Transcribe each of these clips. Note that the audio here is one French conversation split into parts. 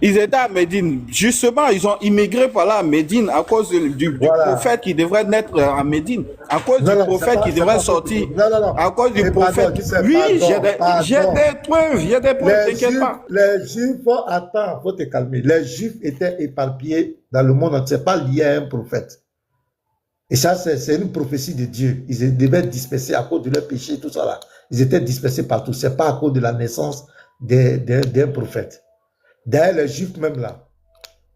Ils étaient à Médine. Justement, ils ont immigré par là à Médine à cause du prophète qui devrait naître à Médine. À cause du prophète qui devrait sortir. À cause du prophète. Oui, j'ai des preuves, t'inquiète pas. Les Juifs, attends, faut te calmer. Les Juifs étaient éparpillés dans le monde entier, pas liés à un prophète. Et ça, c'est une prophétie de Dieu. Ils devaient être dispersés à cause de leur péché, tout ça là. Ils étaient dispersés partout. C'est pas à cause de la naissance d'un prophète. D'ailleurs, les Juifs même là,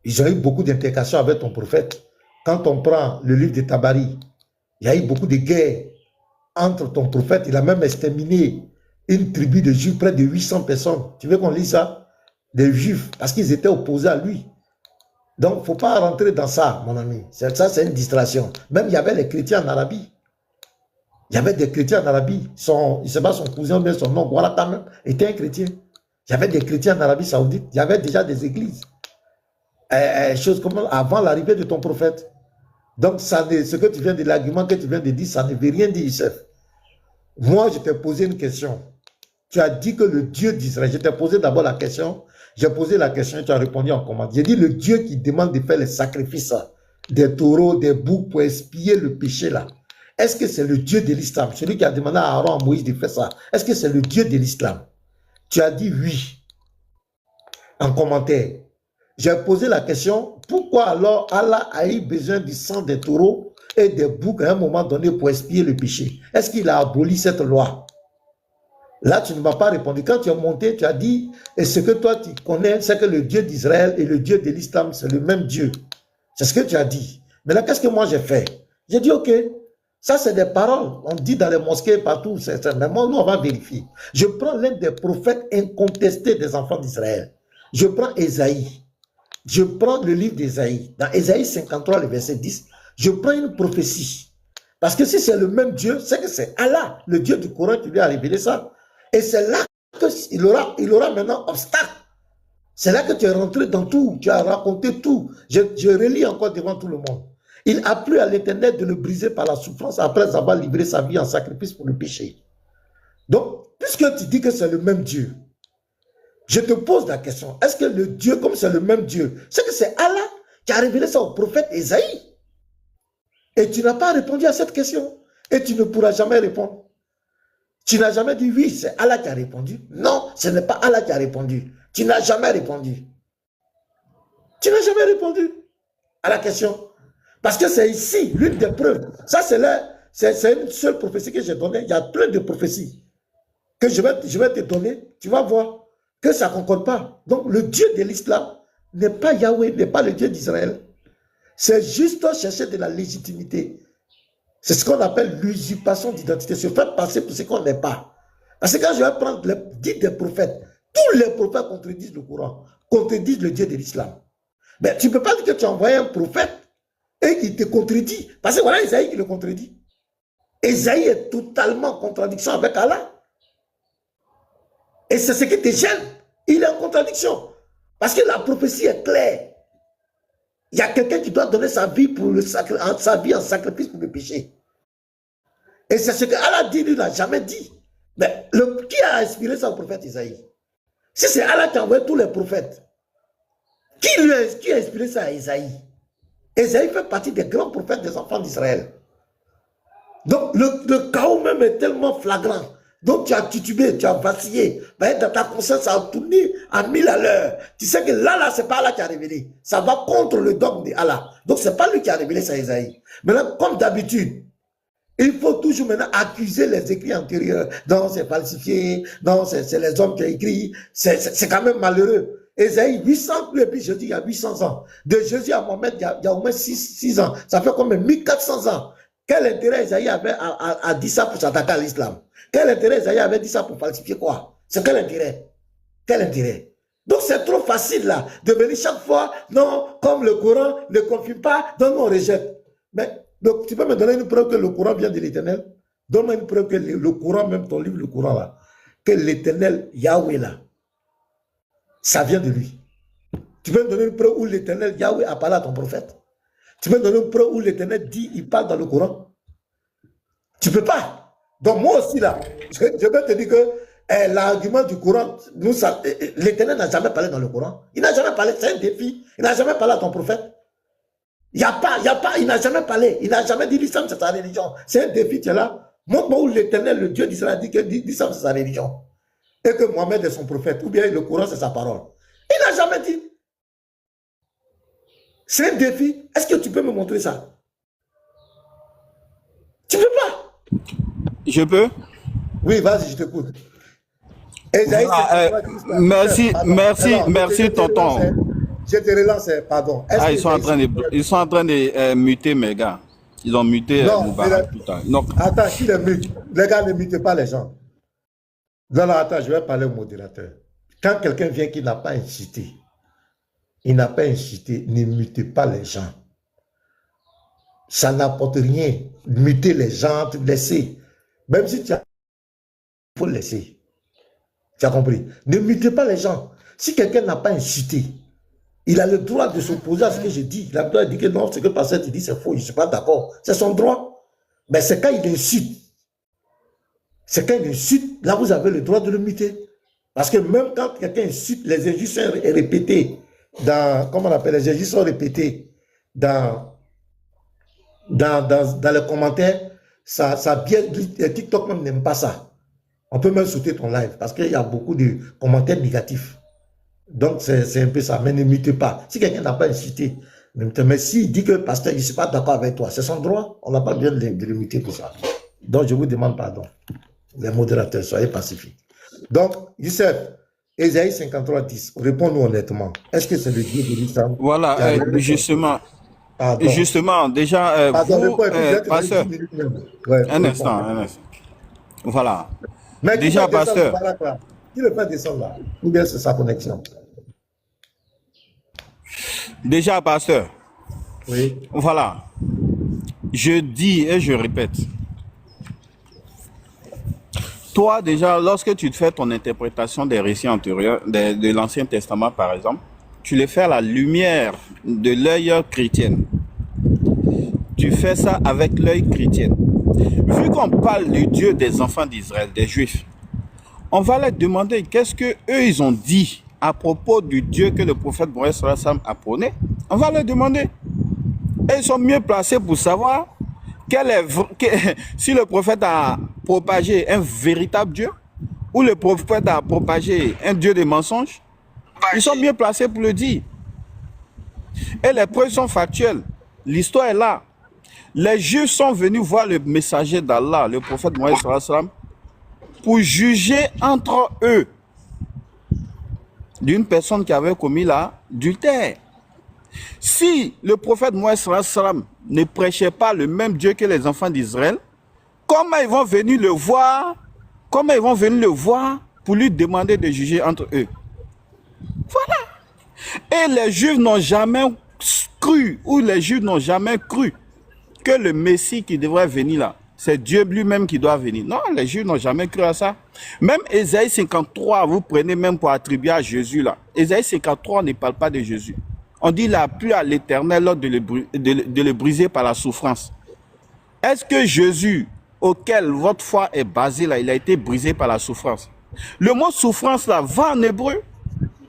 ils ont eu beaucoup d'implications avec ton prophète. Quand on prend le livre de Tabari, il y a eu beaucoup de guerres entre ton prophète. Il a même exterminé une tribu de Juifs, près de 800 personnes. Tu veux qu'on lise ça? Des Juifs, parce qu'ils étaient opposés à lui. Donc, il ne faut pas rentrer dans ça, mon ami. Ça, c'est une distraction. Même, il y avait les chrétiens en Arabie. Il y avait des chrétiens en Arabie. Il ne sait pas son cousin, mais son nom, voilà quand même, était un chrétien. Il y avait des chrétiens en Arabie Saoudite. Il y avait déjà des églises. Choses comme avant l'arrivée de ton prophète. Donc, ce que tu viens de l'argument que tu viens de dire, ça ne veut rien dire, Youssef. Moi, je t'ai posé une question. Tu as dit que le Dieu d'Israël, je t'ai posé d'abord la question, j'ai posé la question et tu as répondu en commande. J'ai dit le Dieu qui demande de faire les sacrifices, des taureaux, des boucs pour expier le péché là. Est-ce que c'est le Dieu de l'islam? Celui qui a demandé à Aaron, à Moïse de faire ça. Est-ce que c'est le Dieu de l'islam? Tu as dit oui, en commentaire. J'ai posé la question, pourquoi alors Allah a eu besoin du sang des taureaux et des boucs à un moment donné pour expier le péché? Est-ce qu'il a aboli cette loi? Là, tu ne m'as pas répondu. Quand tu es monté, tu as dit, et ce que toi tu connais, c'est que le Dieu d'Israël et le Dieu de l'islam, c'est le même Dieu. C'est ce que tu as dit. Mais là, qu'est-ce que moi j'ai fait? J'ai dit, ok, ça c'est des paroles. On dit dans les mosquées partout. Mais moi, nous, on va vérifier. Je prends l'un des prophètes incontestés des enfants d'Israël. Je prends Ésaïe. Je prends le livre d'Ésaïe. Dans Ésaïe 53, le verset 10, je prends une prophétie. Parce que si c'est le même Dieu, c'est que c'est Allah, le Dieu du Coran, qui lui a révélé ça. Et c'est là qu'il aura maintenant obstacle. C'est là que tu es rentré dans tout, tu as raconté tout. Je relis encore devant tout le monde. Il a plu à l'Éternel de le briser par la souffrance après avoir livré sa vie en sacrifice pour le péché. Donc, puisque tu dis que c'est le même Dieu, je te pose la question, est-ce que le Dieu, comme c'est le même Dieu, c'est que c'est Allah qui a révélé ça au prophète Ésaïe? Et tu n'as pas répondu à cette question. Et tu ne pourras jamais répondre. Tu n'as jamais dit oui, c'est Allah qui a répondu. Non, ce n'est pas Allah qui a répondu. Tu n'as jamais répondu. Tu n'as jamais répondu à la question. Parce que c'est ici l'une des preuves. Ça, c'est une seule prophétie que j'ai donnée. Il y a plein de prophéties que je vais te donner. Tu vas voir que ça ne concorde pas. Donc, le Dieu de l'islam n'est pas Yahweh, n'est pas le Dieu d'Israël. C'est juste chercher de la légitimité. C'est ce qu'on appelle l'usurpation d'identité. Se faire passer pour ce qu'on n'est pas. Parce que quand je vais prendre les dits des prophètes, tous les prophètes contredisent le Coran, contredisent le Dieu de l'islam. Mais tu ne peux pas dire que tu as envoyé un prophète et qu'il te contredit. Parce que voilà Esaïe qui le contredit. Esaïe est totalement en contradiction avec Allah. Et c'est ce qui te gêne. Il est en contradiction. Parce que la prophétie est claire. Il y a quelqu'un qui doit donner sa vie, sa vie en sacrifice pour le péché. Et c'est ce que Allah dit, lui n'a jamais dit. Mais qui a inspiré ça au prophète Isaïe? Si c'est Allah qui a envoyé tous les prophètes, qui a inspiré ça à Isaïe? Isaïe fait partie des grands prophètes des enfants d'Israël. Donc le chaos même est tellement flagrant. Donc tu as titubé, tu as vacillé. Dans ta conscience, ça a tourné à 1000 à l'heure. Tu sais que là, c'est pas Allah qui a révélé. Ça va contre le dogme d'Allah. Donc c'est pas lui qui a révélé ça à Isaïe. Maintenant, comme d'habitude, il faut toujours maintenant accuser les écrits antérieurs. Non, c'est falsifié. Non, c'est les hommes qui ont écrit. C'est quand même malheureux. Ésaïe, 800, et puis Jésus, il y a 800 ans. De Jésus à Mohamed, il y a au moins 6 ans. Ça fait combien? 1400 ans. Quel intérêt Ésaïe avait à dire ça pour s'attaquer à l'islam? Quel intérêt Ésaïe avait dit ça pour falsifier quoi? C'est quel intérêt? Quel intérêt? Donc c'est trop facile là, de venir chaque fois, non, comme le Coran ne confirme pas, donc on rejette. Mais donc, tu peux me donner une preuve que le Coran vient de l'Éternel? Donne-moi une preuve que le Coran, même ton livre, le Coran là, que l'Éternel, Yahweh là, ça vient de lui. Tu peux me donner une preuve où l'Éternel, Yahweh, a parlé à ton prophète? Tu peux me donner une preuve où l'Éternel dit, il parle dans le Coran? Tu ne peux pas. Donc moi aussi là, je vais te dire que L'argument du Coran, l'Éternel n'a jamais parlé dans le Coran. Il n'a jamais parlé, c'est un défi. Il n'a jamais parlé à ton prophète. Il n'a jamais parlé. Il n'a jamais dit l'islam, c'est sa religion. C'est un défi, tu es là. Montre-moi où l'Éternel, le Dieu d'Israël, dit que l'islam, c'est sa religion. Et que Mohamed est son prophète. Ou bien le Coran, c'est sa parole. Il n'a jamais dit. C'est un défi. Est-ce que tu peux me montrer ça? Tu ne peux pas. Je peux? Oui, vas-y, je t'écoute. Merci, tonton. Je te relance, pardon. Ils sont en train de muter mes gars. Ils ont muté Moubarak tout à l'heure. Attends, qui les mute? Les gars, ne mutent pas les gens. Non, attends, je vais parler au modérateur. Quand quelqu'un vient qui n'a pas incité, ne mutez pas les gens. Ça n'apporte rien. Muter les gens, laisser. Même si tu as... Il faut laisser. Tu as compris? Ne mutez pas les gens. Si quelqu'un n'a pas incité, il a le droit de s'opposer à ce que je dis. Il a le droit de dire que non, ce que le pasteur te dit, c'est faux, je ne suis pas d'accord. C'est son droit. Mais c'est quand il incite. C'est quand il incite, là vous avez le droit de le muter. Parce que même quand quelqu'un incite, les injustes sont répétés dans, comment on appelle, les injustes sont répétés dans les commentaires, ça bien, TikTok même n'aime pas ça. On peut même sauter ton live parce qu'il y a beaucoup de commentaires négatifs. Donc, c'est un peu ça. Mais ne mutez pas. Si quelqu'un n'a pas incité, mais s'il dit que pasteur, je ne suis pas d'accord avec toi, c'est son droit. On n'a pas besoin de le muter pour ça. Donc, je vous demande pardon. Les modérateurs, soyez pacifiques. Donc, Youssef, Ésaïe 53, 10, réponds-nous honnêtement. Est-ce que c'est le Dieu de l'islam? Voilà, justement. Pardon. Justement, déjà, pardon, pasteur, un instant. Voilà. Mais déjà, pasteur. Qui le fait descendre là? Ou bien c'est sa connexion? Déjà, pasteur. Oui. Voilà. Je dis et je répète. Toi, déjà, lorsque tu te fais ton interprétation des récits antérieurs, de l'Ancien Testament, par exemple, tu les fais à la lumière de l'œil chrétien. Tu fais ça avec l'œil chrétien. Vu qu'on parle du Dieu des enfants d'Israël, des Juifs, on va leur demander qu'est-ce qu'eux, ils ont dit à propos du Dieu que le prophète Moïse a prôné. On va leur demander. Et ils sont mieux placés pour savoir si le prophète a propagé un véritable Dieu ou le prophète a propagé un Dieu de mensonges. Ils sont mieux placés pour le dire. Et les preuves sont factuelles. L'histoire est là. Les Juifs sont venus voir le messager d'Allah, le prophète Moïse, pour juger entre eux d'une personne qui avait commis l'adultère. Si le prophète Moïse ne prêchait pas le même Dieu que les enfants d'Israël, comment ils vont venir le voir? Comment ils vont venir le voir pour lui demander de juger entre eux? Voilà. Et les Juifs n'ont jamais cru, ou les Juifs n'ont jamais cru que le Messie qui devrait venir là, c'est Dieu lui-même qui doit venir. Non, les Juifs n'ont jamais cru à ça. Même Ésaïe 53, vous prenez même pour attribuer à Jésus là. Ésaïe 53 ne parle pas de Jésus. On dit il a plu à l'Éternel de le briser par la souffrance. Est-ce que Jésus, auquel votre foi est basée là, il a été brisé par la souffrance? Le mot souffrance là, va en hébreu.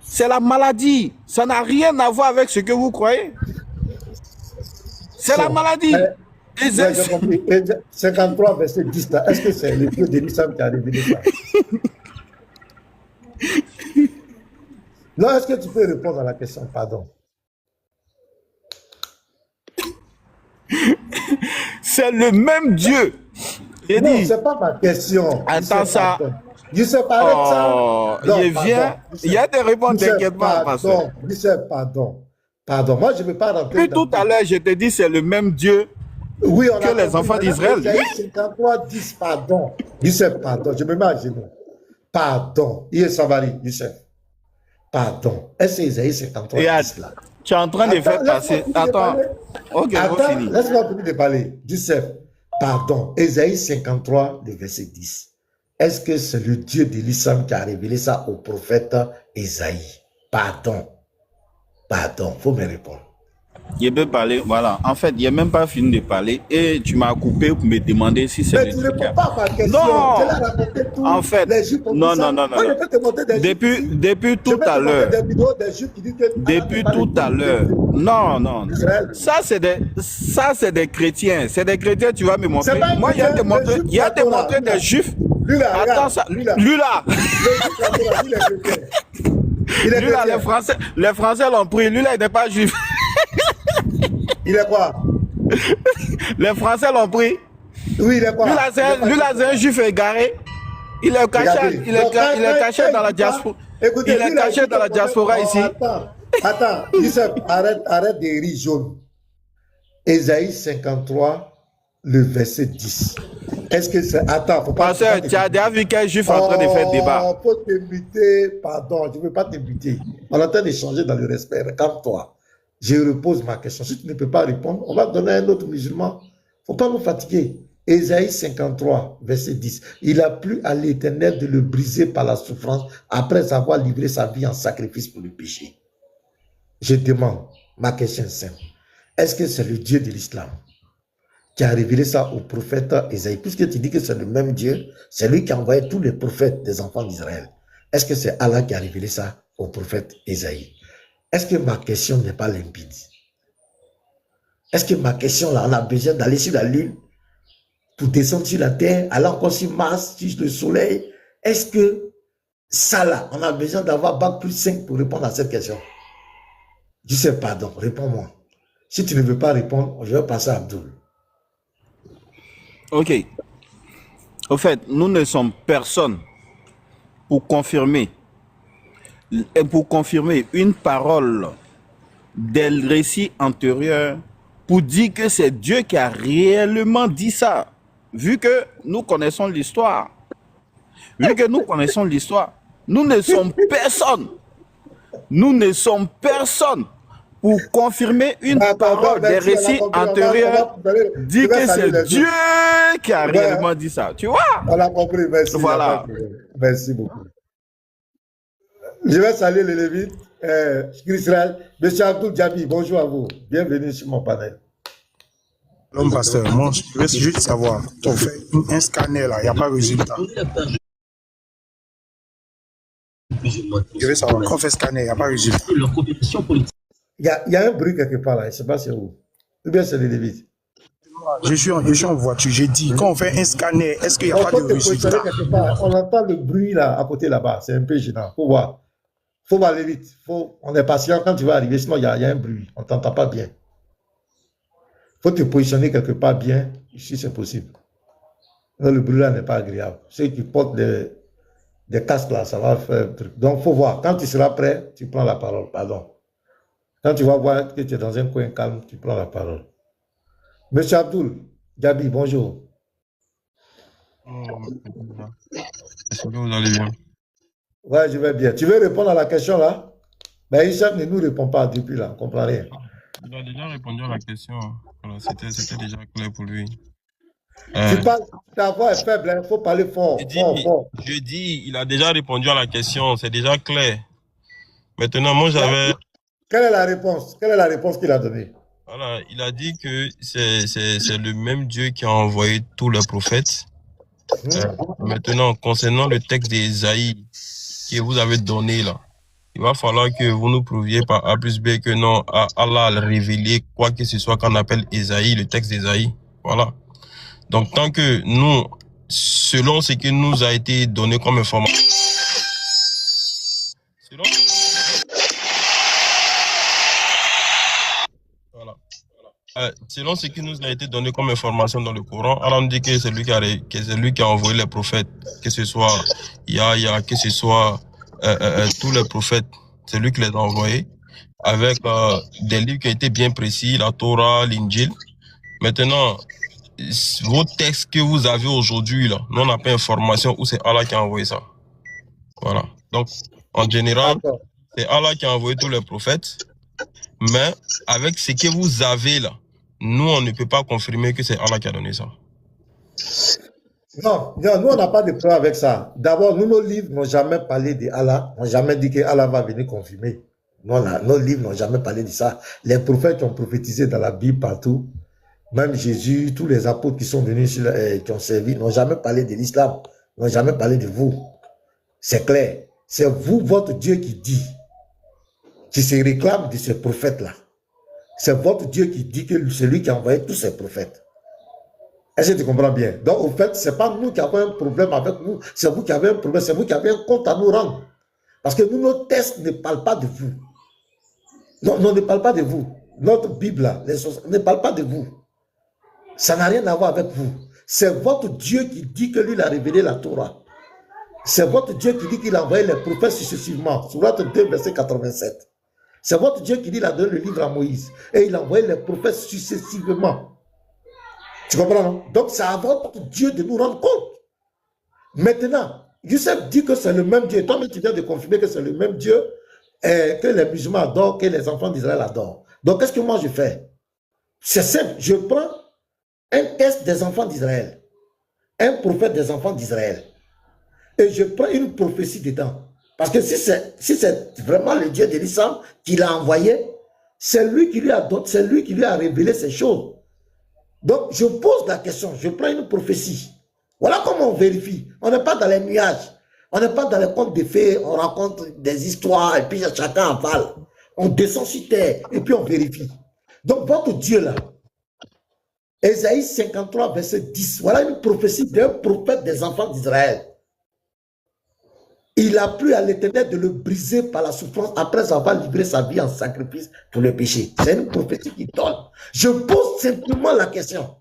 C'est la maladie. Ça n'a rien à voir avec ce que vous croyez. C'est la maladie. J'ai compris. 53, verset 10, est-ce que c'est le Dieu de l'islam qui a révélé ça? Non, est-ce que tu peux répondre à la question? Pardon. C'est le même Dieu. Non, ce n'est pas ma question. Attends ça. Je sais pas. Il y a des réponses, t'inquiète pas. Pardon. Moi, je ne veux pas rentrer. Puis tout à l'heure, je te dis, c'est le même Dieu que les enfants d'Israël. 53, 10, pardon. Youssef, pardon. Je me mets à genoux. Pardon. Il est Savary, Youssef. Pardon. Est-ce que Isaïe 53, 10 là? Tu es en train de faire passer. Attends. Ok, attends, laisse-moi finir de parler. Youssef, pardon. Isaïe 53, le verset 10. Est-ce que c'est le Dieu de l'islam qui a révélé ça au prophète Isaïe? Pardon. Pardon, il faut me répondre. Je peux parler, voilà. En fait, il n'a même pas fini de parler et tu m'as coupé pour me demander si c'est Mais le tu ne Dieu qui réponds a... pas à ma question. Je Non! l'ai raconté En tout. fait, Les Juifs ont dit non, non, ça. non, non, Moi, je non. peux te montrer des Juifs ici. Depuis Je tout peux à te montrer l'heure, des vidéos des Juifs qui disent que Allah n'est depuis pas le tout à Dieu l'heure, non, non. d'Israël. Ça, c'est des chrétiens. C'est des chrétiens, tu vas me C'est montrer. pas un Moi, chrétien, le il juif y a la te Torah. montrer des juifs. Lui là, Attends, regarde. ça, Lui là. lui là, Le juif la Torah, lui, il est chrétien. Il est lui là, chrétien. les Français l'ont pris. Lui là, il n'est pas juif. Il est quoi? Les Français l'ont pris. Oui, il est quoi? Lui là, c'est un juif égaré. Il est caché, Regardez. il est, Donc, il est caché quand dans la il dit pas, diaspora. écoutez, Il est lui, là, caché il dans la dit diaspora que- ici. Attends, Youssef, arrête des riz jaunes. Ésaïe 53, le verset 10. Est-ce que c'est... Attends, faut pas... Pasteur, tu as déjà vu quel juif en train de faire débat? Oh, faut t'inviter. Pardon, je ne veux pas t'inviter. On est en train d'échanger dans le respect. Calme-toi. Je repose ma question. Si tu ne peux pas répondre, on va donner à un autre musulman. Il ne faut pas nous fatiguer. Ésaïe 53, verset 10. Il a plu à l'Éternel de le briser par la souffrance après avoir livré sa vie en sacrifice pour le péché. Je demande, ma question est simple. Est-ce que c'est le Dieu de l'islam qui a révélé ça au prophète Ésaïe? Puisque tu dis que c'est le même Dieu, c'est lui qui a envoyé tous les prophètes des enfants d'Israël. Est-ce que c'est Allah qui a révélé ça au prophète Ésaïe? Est-ce que ma question n'est pas limpide? Est-ce que ma question là, on a besoin d'aller sur la lune pour descendre sur la terre, aller encore sur Mars, sur le soleil? Est-ce que ça là, on a besoin d'avoir bac plus 5 pour répondre à cette question? Je sais, pardon, réponds-moi. Si tu ne veux pas répondre, je vais passer à Abdoul. Ok. Au fait, nous ne sommes personne pour confirmer une parole des récits antérieurs pour dire que c'est Dieu qui a réellement dit ça. Vu que nous connaissons l'histoire, nous ne sommes personne. Nous ne sommes personne pour confirmer une parole des récits antérieurs, dit que c'est Dieu qui a réellement dit ça. Tu vois? On a compris, merci. Voilà. Merci beaucoup. Je vais saluer les Lévites, Israël. Monsieur Abdul Djabi, bonjour à vous. Bienvenue sur mon panel. L'homme pasteur, moi, je veux juste savoir, on fait un scanner là, il n'y a pas de résultat. Je veux savoir, quand on fait scanner, il n'y a pas de résultat. Il y a un bruit quelque part là, je ne sais pas c'est où. Ou bien c'est les Lévites. Je suis en voiture, j'ai dit, quand on fait un scanner, est-ce qu'il n'y a pas de résultat? On entend le bruit là, à côté là-bas, c'est un peu gênant. Faut voir. Faut aller vite. On est patient quand tu vas arriver, sinon il y a un bruit, on ne t'entend pas bien. Faut te positionner quelque part bien, si c'est possible. Non, le bruit là n'est pas agréable. Ceux qui portent des casques là, ça va faire un truc. Donc, faut voir. Quand tu seras prêt, tu prends la parole. Pardon. Quand tu vas voir que tu es dans un coin calme, tu prends la parole. Monsieur Abdul Djabi, bonjour. Est-ce que vous allez bien? Ouais, je vais bien. Tu veux répondre à la question là? Ben, Hicham ne nous répond pas depuis là, on ne comprend rien. Il a déjà répondu à la question. Voilà, c'était déjà clair pour lui. Tu parles, ta voix est faible, il faut parler fort. Je dis, il a déjà répondu à la question, c'est déjà clair. Maintenant, moi j'avais... Quelle est la réponse? Quelle est la réponse qu'il a donnée? Voilà, il a dit que c'est le même Dieu qui a envoyé tous les prophètes. Maintenant, concernant le texte d'Ésaïe que vous avez donné là, il va falloir que vous nous prouviez par A plus B que non, Allah a révélé quoi que ce soit qu'on appelle Ésaïe, le texte d'Ésaïe. Voilà. Donc, tant que nous, selon ce qui nous a été donné comme information, selon ce qui nous a été donné comme information dans le Coran, Allah nous dit que c'est lui qui a envoyé les prophètes, que ce soit Yahya, que ce soit tous les prophètes, c'est lui qui les a envoyés, avec des livres qui étaient bien précis, la Torah, l'Injil. Maintenant, vos textes que vous avez aujourd'hui, là, nous on n'a pas information où c'est Allah qui a envoyé ça. Voilà. Donc, en général, c'est Allah qui a envoyé tous les prophètes, mais avec ce que vous avez là, nous, on ne peut pas confirmer que c'est Allah qui a donné ça. Non, nous, on n'a pas de preuve avec ça. D'abord, nos livres n'ont jamais parlé d'Allah, n'ont jamais dit que Allah va venir confirmer. Non, nos livres n'ont jamais parlé de ça. Les prophètes qui ont prophétisé dans la Bible partout, même Jésus, tous les apôtres qui sont venus, qui ont servi, n'ont jamais parlé de l'islam, n'ont jamais parlé de vous. C'est clair. C'est vous, votre Dieu, qui dit, qui se réclame de ces prophètes-là. C'est votre Dieu qui dit que c'est lui qui a envoyé tous ces prophètes. Est-ce que tu comprends bien? Donc, au fait, ce n'est pas nous qui avons un problème avec vous, c'est vous qui avez un problème, c'est vous qui avez un compte à nous rendre. Parce que nous, nos textes ne parlent pas de vous. Non, ne parle pas de vous. Notre Bible, là, ne parle pas de vous. Ça n'a rien à voir avec vous. C'est votre Dieu qui dit que lui, il a révélé la Torah. C'est votre Dieu qui dit qu'il a envoyé les prophètes successivement. Sourate 2, verset 87. C'est votre Dieu qui dit qu'il a donné le livre à Moïse. Et il a envoyé les prophètes successivement. Tu comprends, non? Donc, c'est à votre Dieu de nous rendre compte. Maintenant, Youssef dit que c'est le même Dieu. Toi-même, tu viens de confirmer que c'est le même Dieu que les musulmans adorent, que les enfants d'Israël adorent. Donc, qu'est-ce que moi je fais? C'est simple. Je prends un texte des enfants d'Israël, un prophète des enfants d'Israël, et je prends une prophétie dedans. Parce que si c'est vraiment le Dieu de l'islam qui l'a envoyé, c'est lui qui lui a révélé ces choses. Donc, je pose la question, je prends une prophétie. Voilà comment on vérifie. On n'est pas dans les nuages. On n'est pas dans les contes de fées, on raconte des histoires et puis chacun en parle. On descend sur terre et puis on vérifie. Donc, votre Dieu là, Ésaïe 53, verset 10, voilà une prophétie d'un prophète des enfants d'Israël. Il a plu à l'Éternel de le briser par la souffrance après avoir livré sa vie en sacrifice pour le péché. C'est une prophétie qui donne. Je pose simplement la question.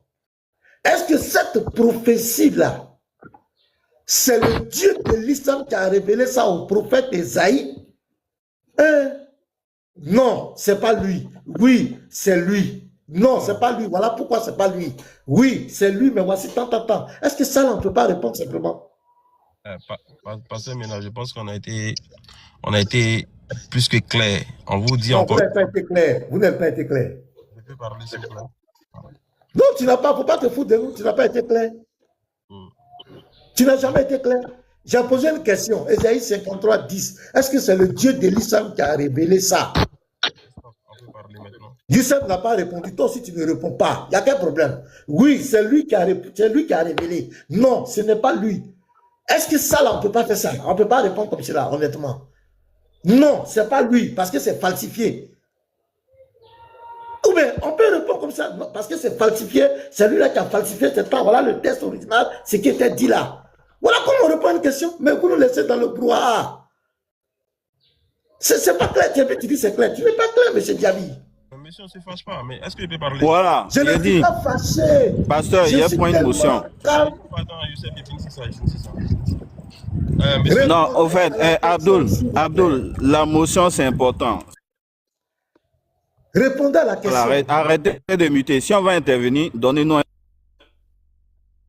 Est-ce que cette prophétie-là, c'est le Dieu de l'islam qui a révélé ça au prophète Ésaïe? Non, c'est pas lui. Oui, c'est lui. Non, c'est pas lui. Voilà pourquoi c'est pas lui. Oui, c'est lui, mais voici tant. Est-ce que ça, on ne peut pas répondre simplement? Pasteur Ménard, je pense qu'on a été plus que clair. On vous dit non, encore. Vous n'avez pas été clair. Vous n'avez pas été clair. Je peux parler, s'il vous plaît. Non, tu n'as pas, faut pas te foutre de nous, tu n'as pas été clair. Tu n'as jamais été clair. J'ai posé une question, Ésaïe 53, 10. Est-ce que c'est le Dieu de l'islam qui a révélé ça? On peut parler maintenant. Youssef n'a pas répondu. Toi aussi, tu ne réponds pas. Il n'y a quel problème? Oui, c'est lui qui a révélé. Non, ce n'est pas lui. Est-ce que ça, là, on ne peut pas faire ça? On ne peut pas répondre comme cela, honnêtement. Non, ce n'est pas lui, parce que c'est falsifié. Ou bien, on peut répondre comme ça, non, parce que c'est falsifié. C'est lui-là qui a falsifié ce temps. Voilà le texte original, ce qui était dit là. Voilà comment on répond à une question, mais vous nous laissez dans le brouhaha. C'est pas clair, tu dis c'est clair. Tu n'es pas clair, M. Diaby. Monsieur, on ne se fâche pas, mais est-ce que je peux parler? Voilà, Je ne suis pas fâché. Pasteur, il y a point de motion. Pardon, Youssef, c'est ça. Non, au fait, Abdul, la motion c'est important. Répondez à la question. Voilà, arrêtez de muter. Si on va intervenir, donnez-nous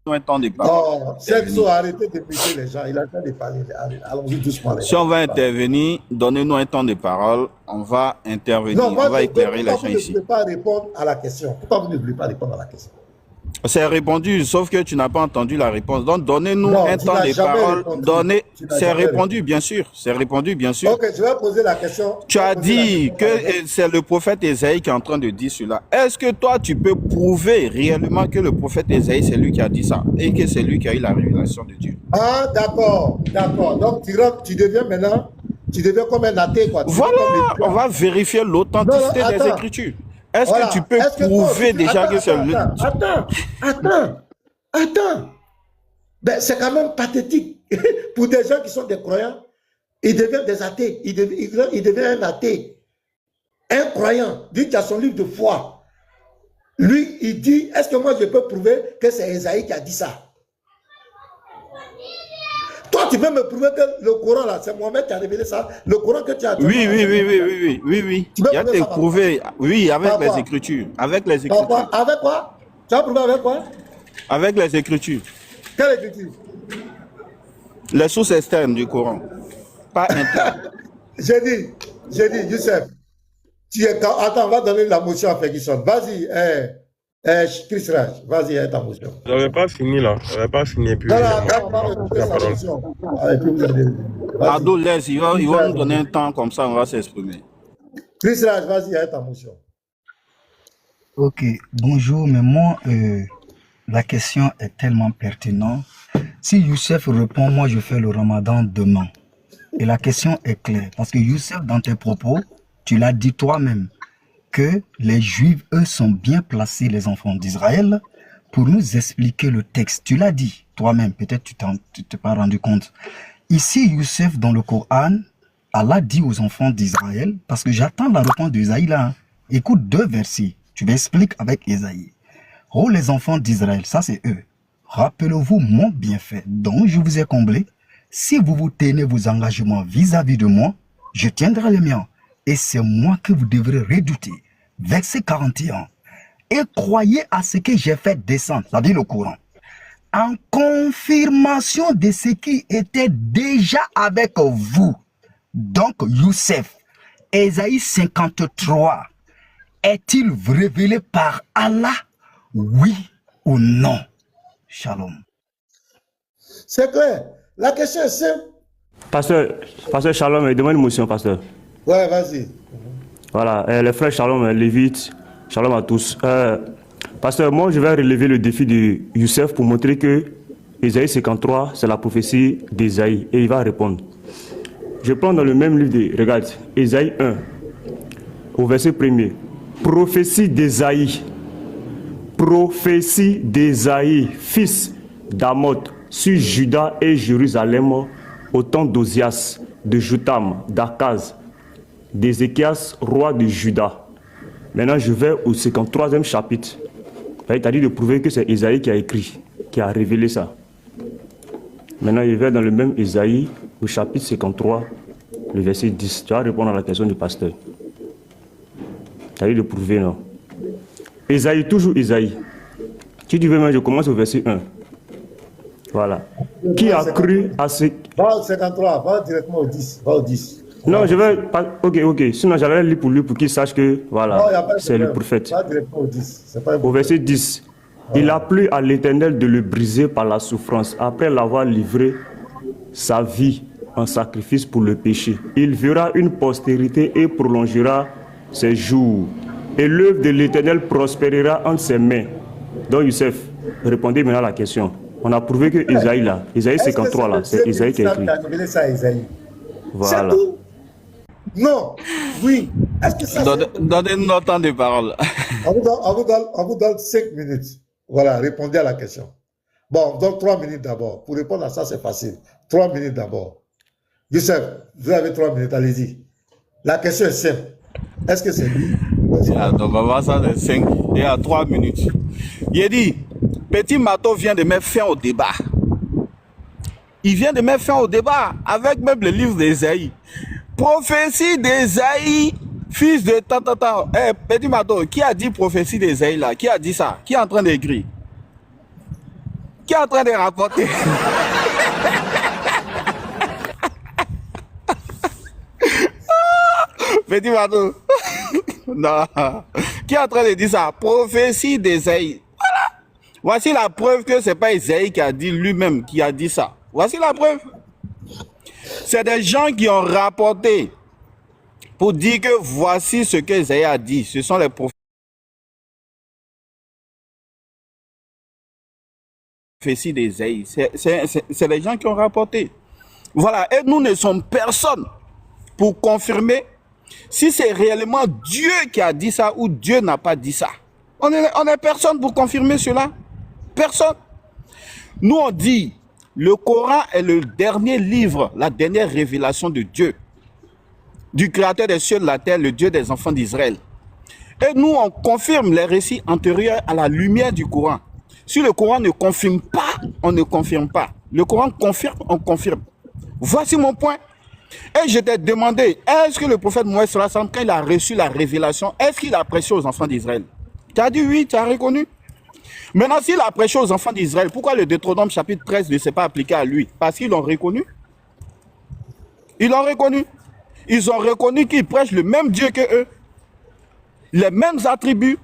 un temps de parole. Oh, Celso, arrêtez de muter les gens. Il a le temps de parler. Allons-y doucement. Si on va intervenir, donnez-nous un temps de parole. On va intervenir. Non, moi, on va éclairer les gens ici. Vous ne voulez pas répondre à la question. Pourquoi vous ne voulez pas répondre à la question? C'est répondu, sauf que tu n'as pas entendu la réponse. Donc, donnez-nous un temps de parole. C'est répondu, bien sûr. C'est répondu, bien sûr. Ok, je vais poser la question. Tu as dit que c'est le prophète Ésaïe qui est en train de dire cela. Est-ce que toi, tu peux prouver réellement que le prophète Ésaïe, c'est lui qui a dit ça et que c'est lui qui a eu la révélation de Dieu? Ah, d'accord. Donc, tu deviens maintenant, tu deviens comme un athée, quoi. Voilà, on va vérifier l'authenticité des Écritures. Est-ce que tu peux prouver déjà que c'est lui? Attends. Ben, c'est quand même pathétique. Pour des gens qui sont des croyants, ils deviennent des athées. Ils deviennent un athée. Un croyant, lui qui a son livre de foi. Lui, il dit, est-ce que moi je peux prouver que c'est Ésaïe qui a dit ça? Toi, tu veux me prouver que le Coran, là, c'est Mohamed qui a révélé ça? Le Coran que tu as... Oui. Il y a des prouvé, oui, avec les Écritures. Avec les Écritures. Avec quoi? Tu as prouvé avec quoi? Avec les Écritures. Quelle Écriture? Les sources externes du Coran. Pas internes. J'ai dit, Youssef, attends, on va donner la motion à Ferguson. Vas-y, Chris Raj, vas-y, ta motion. Je n'avais pas fini là. Je n'avais pas fini. Puis, on va écouter sa motion. Abdul, laisse, ils vont nous donner un temps comme ça, on va s'exprimer. Chris Raj, vas-y, avec ta motion. Ok, bonjour, mais moi, la question est tellement pertinente. Si Youssef répond, moi je fais le ramadan demain. Et la question est claire, parce que Youssef, dans tes propos, tu l'as dit toi-même, que les Juifs, eux, sont bien placés, les enfants d'Israël, pour nous expliquer le texte. Tu l'as dit toi-même, peut-être tu t'es pas rendu compte. Ici, Youssef, dans le Coran, Allah dit aux enfants d'Israël, parce que j'attends la réponse d'Isaïe là, écoute 2 versets, tu m'expliques avec Isaïe. Oh les enfants d'Israël, ça c'est eux. Rappelez-vous mon bienfait dont je vous ai comblé. Si vous vous tenez vos engagements vis-à-vis de moi, je tiendrai les miens. Et c'est moi que vous devrez redouter. Verset 41. Et croyez à ce que j'ai fait descendre, c'est-à-dire le Coran, en confirmation de ce qui était déjà avec vous. Donc, Youssef, Ésaïe 53, est-il révélé par Allah? Oui ou non? Shalom. C'est clair. La question est simple. Pasteur Shalom, demande une motion, pasteur. Ouais, vas-y. Voilà, les frères Shalom, Lévite, Shalom à tous. Pasteur, moi je vais relever le défi de Youssef pour montrer que Ésaïe 53, c'est la prophétie d'Ésaïe. Et il va répondre. Je prends dans le même livre de, regarde, Ésaïe 1, au verset 1er. Prophétie d'Ésaïe. Prophétie d'Ésaïe, fils d'Amoth, sur Juda et Jérusalem, au temps d'Ozias, de Jotam, d'Akaz, d'Ézéchias, roi de Juda. Maintenant, je vais au 53e chapitre. Il t'a dit de prouver que c'est Ésaïe qui a écrit, qui a révélé ça. Maintenant, il va dans le même Ésaïe, au chapitre 53, le verset 10. Tu vas répondre à la question du pasteur. Tu as dit de prouver, non? Ésaïe, toujours Ésaïe. Si tu veux, moi, je commence au verset 1. Voilà. Qui a cru à ce... Va au 53, va directement au 10. Va au 10. Non, je vais... Ok. Sinon, j'allais lire pour lui, pour qu'il sache que, voilà, c'est le prophète. Va directement au 10. Au verset 10. Il a plu à l'Éternel de le briser par la souffrance, après l'avoir livré sa vie en sacrifice pour le péché. Il verra une postérité et prolongera ses jours. Et l'œuvre de l'Éternel prospérera entre ses mains. Donc, Youssef, répondez maintenant à la question. On a prouvé que Isaïe, là, Isaïe 53, là, c'est Isaïe qui a écrit. Voilà. Non, oui. Est-ce que ça Donnez-nous notre temps de parole. On vous donne 5 minutes. Voilà, répondez à la question. Bon, donc 3 minutes d'abord. Pour répondre à ça, c'est facile. 3 minutes d'abord. Youssef, vous avez 3 minutes, allez-y. La question est simple. Est-ce que c'est lui? Donc, on va voir ça de 5 et à 3 minutes. Il dit, Petit Mato vient de mettre fin au débat. Il vient de mettre fin au débat avec même le livre d'Ésaïe. Prophétie d'Ésaïe, fils de tant. Petit Mato, qui a dit prophétie d'Ésaïe là? Qui a dit ça? Qui est en train d'écrire? Qui est en train de raconter? Petit Mato. Non. Qui est en train de dire ça? Prophétie d'Ésaïe. Voilà. Voici la preuve que ce n'est pas Ésaïe qui a dit lui-même, qui a dit ça. Voici la preuve. C'est des gens qui ont rapporté pour dire que voici ce que Ésaïe a dit. Ce sont les prophéties d'Ésaïe. C'est les gens qui ont rapporté. Voilà. Et nous ne sommes personne pour confirmer si c'est réellement Dieu qui a dit ça ou Dieu n'a pas dit ça. On est personne pour confirmer cela. Personne. Nous on dit, le Coran est le dernier livre, la dernière révélation de Dieu, du Créateur des cieux et de la terre, le Dieu des enfants d'Israël. Et nous on confirme les récits antérieurs à la lumière du Coran. Si le Coran ne confirme pas, on ne confirme pas. Le Coran confirme, on confirme. Voici mon point. Et je t'ai demandé, est-ce que le prophète Moïse, quand il a reçu la révélation, est-ce qu'il a prêché aux enfants d'Israël? Tu as dit oui, tu as reconnu. Maintenant, s'il a prêché aux enfants d'Israël, pourquoi le Deutéronome chapitre 13 ne s'est pas appliqué à lui? Parce qu'ils l'ont reconnu. Ils l'ont reconnu. Ils ont reconnu qu'il prêche le même Dieu que eux, les mêmes attributs.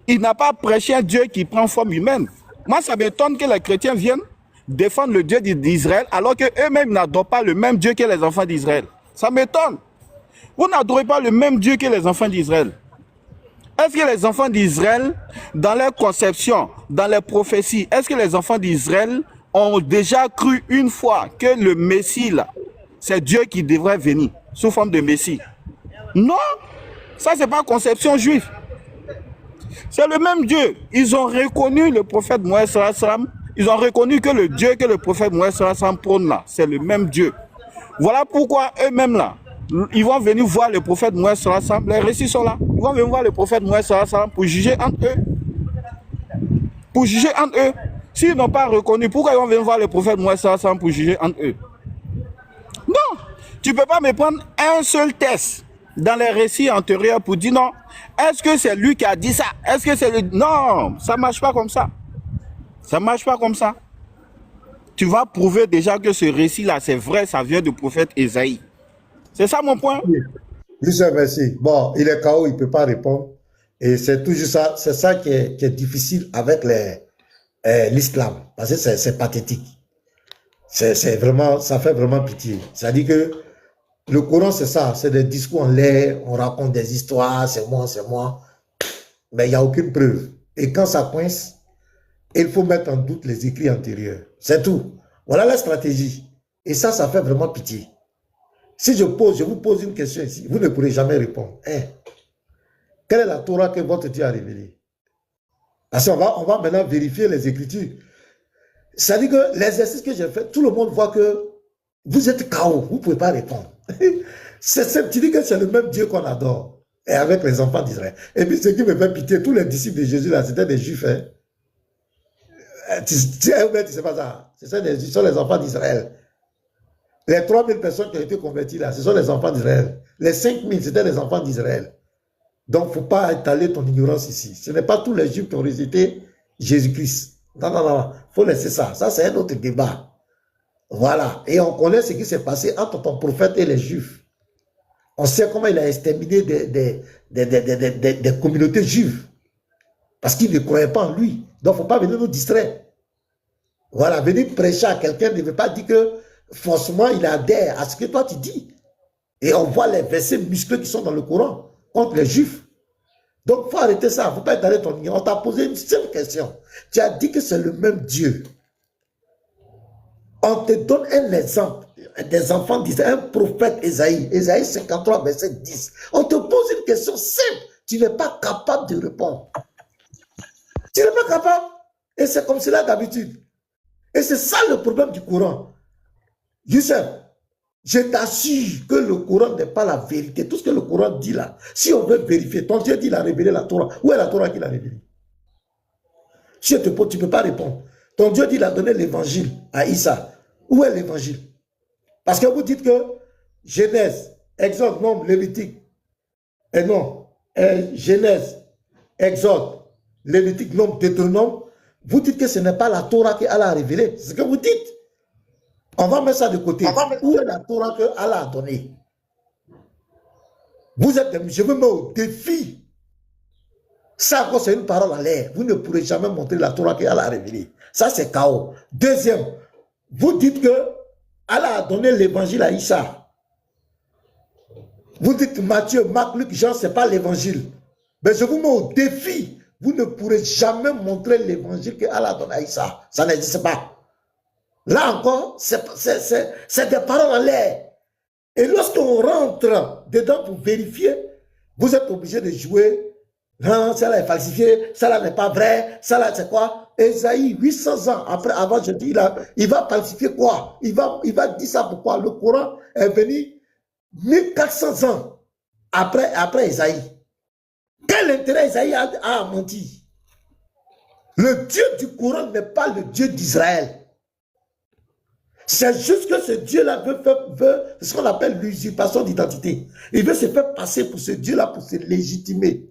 Il n'a pas prêché un Dieu qui prend forme humaine. Moi, ça m'étonne que les chrétiens viennent défendre le Dieu d'Israël alors qu'eux-mêmes n'adorent pas le même Dieu que les enfants d'Israël. Ça m'étonne. Vous n'adorez pas le même Dieu que les enfants d'Israël. Est-ce que les enfants d'Israël, dans leur conception, dans les prophéties, est-ce que les enfants d'Israël ont déjà cru une fois que le Messie, là, c'est Dieu qui devrait venir sous forme de Messie? Non, ça c'est pas conception juive. C'est le même Dieu. Ils ont reconnu le prophète Moïse sallallahu alayhi wa sallam. Ils ont reconnu que le Dieu que le prophète Moïse sallallahu alayhi wa sallam prône là, c'est le même Dieu. Voilà pourquoi eux-mêmes là, ils vont venir voir le prophète Moïse sallallahu alayhi wa sallam. Les récits sont là. Ils vont venir voir le prophète Moïse sallallahu alayhi wa sallam pour juger entre eux. Pour juger entre eux. S'ils n'ont pas reconnu, pourquoi ils vont venir voir le prophète Moïse sallallahu alayhi wa sallam pour juger entre eux? Non, tu ne peux pas me prendre un seul test dans les récits antérieurs pour dire non, est-ce que c'est lui qui a dit ça? Est-ce que c'est lui? Non, ça ne marche pas comme ça. Ça ne marche pas comme ça. Tu vas prouver déjà que ce récit-là, c'est vrai, ça vient du prophète Ésaïe. C'est ça mon point? Lucien, merci. Bon, il est KO, il ne peut pas répondre. Et c'est toujours ça, c'est ça qui est difficile avec l'islam. Parce que c'est pathétique. C'est vraiment, ça fait vraiment pitié. C'est-à-dire que le Coran, c'est ça, c'est des discours en l'air, on raconte des histoires, c'est moi. Mais il n'y a aucune preuve. Et quand ça coince, il faut mettre en doute les écrits antérieurs. C'est tout. Voilà la stratégie. Et ça fait vraiment pitié. Si je vous pose une question ici, vous ne pourrez jamais répondre. Hein? Quelle est la Torah que votre Dieu a révélée? Parce qu'on va maintenant vérifier les Écritures. C'est-à-dire que l'exercice que j'ai fait, tout le monde voit que vous êtes KO, vous ne pouvez pas répondre. Tu dis que c'est le même Dieu qu'on adore, et avec les enfants d'Israël. Et puis ce qui me fait pitié, tous les disciples de Jésus, là, c'était des Juifs. Hein? Tu sais pas ça. Ce sont les enfants d'Israël. Les 3000 personnes qui ont été converties là, ce sont les enfants d'Israël. Les 5000, c'était les enfants d'Israël. Donc, il ne faut pas étaler ton ignorance ici. Ce n'est pas tous les Juifs qui ont récité Jésus-Christ. Non. Il faut laisser ça. Ça, c'est un autre débat. Voilà. Et on connaît ce qui s'est passé entre ton prophète et les Juifs. On sait comment il a exterminé des communautés juives. Parce qu'ils ne croyaient pas en lui. Donc, il ne faut pas venir nous distraire. Voilà. Venir prêcher à quelqu'un ne veut pas dire que forcément il adhère à ce que toi tu dis. Et on voit les versets musclés qui sont dans le Coran contre les Juifs. Donc, il faut arrêter ça. Il ne faut pas étaler ton ignorance. On t'a posé une simple question. Tu as dit que c'est le même Dieu. On te donne un exemple des enfants d'Israël, un prophète Ésaïe, Ésaïe 53, verset 10. On te pose une question simple. Tu n'es pas capable de répondre. Tu n'es pas capable. Et c'est comme cela d'habitude. Et c'est ça le problème du Coran. Youssef, je t'assure que le Coran n'est pas la vérité. Tout ce que le Coran dit là, si on veut vérifier, ton Dieu dit qu'il a révélé la Torah. Où est la Torah qu'il a révélée? Si je te pose, tu ne peux pas répondre. Ton Dieu dit qu'il a donné l'évangile à Issa. Où est l'évangile? Parce que vous dites que Genèse, Exode, Nombre, Lévitique, et non, Genèse, Exode, Lévitique, Nombre, Deutéronome, vous dites que ce n'est pas la Torah qu'Allah a révélée. C'est ce que vous dites. On va mettre ça de côté. Où est la Torah qu'Allah a donnée? Vous êtes, je vous mets au défi. Ça, encore, c'est une parole en l'air. Vous ne pourrez jamais montrer la Torah qu'Allah a révélée. Ça, c'est chaos. Deuxième, vous dites que Allah a donné l'évangile à Issa. Vous dites Matthieu, Marc, Luc, Jean, ce n'est pas l'évangile. Mais je vous mets au défi. Vous ne pourrez jamais montrer l'évangile qu'Allah a donné à Issa. Ça n'existe pas. Là encore, c'est des paroles en l'air. Et lorsqu'on rentre dedans pour vérifier, vous êtes obligé de jouer. Non, ça là est falsifié, ça là n'est pas vrai, ça là c'est quoi? Ésaïe, 800 ans après, avant je dis, il va falsifier quoi? Il va dire ça pourquoi? Le Coran est venu 1400 ans après Ésaïe. Quel intérêt Ésaïe a menti? Le Dieu du Coran n'est pas le Dieu d'Israël. C'est juste que ce Dieu-là veut ce qu'on appelle l'usurpation d'identité. Il veut se faire passer pour ce Dieu-là pour se légitimer.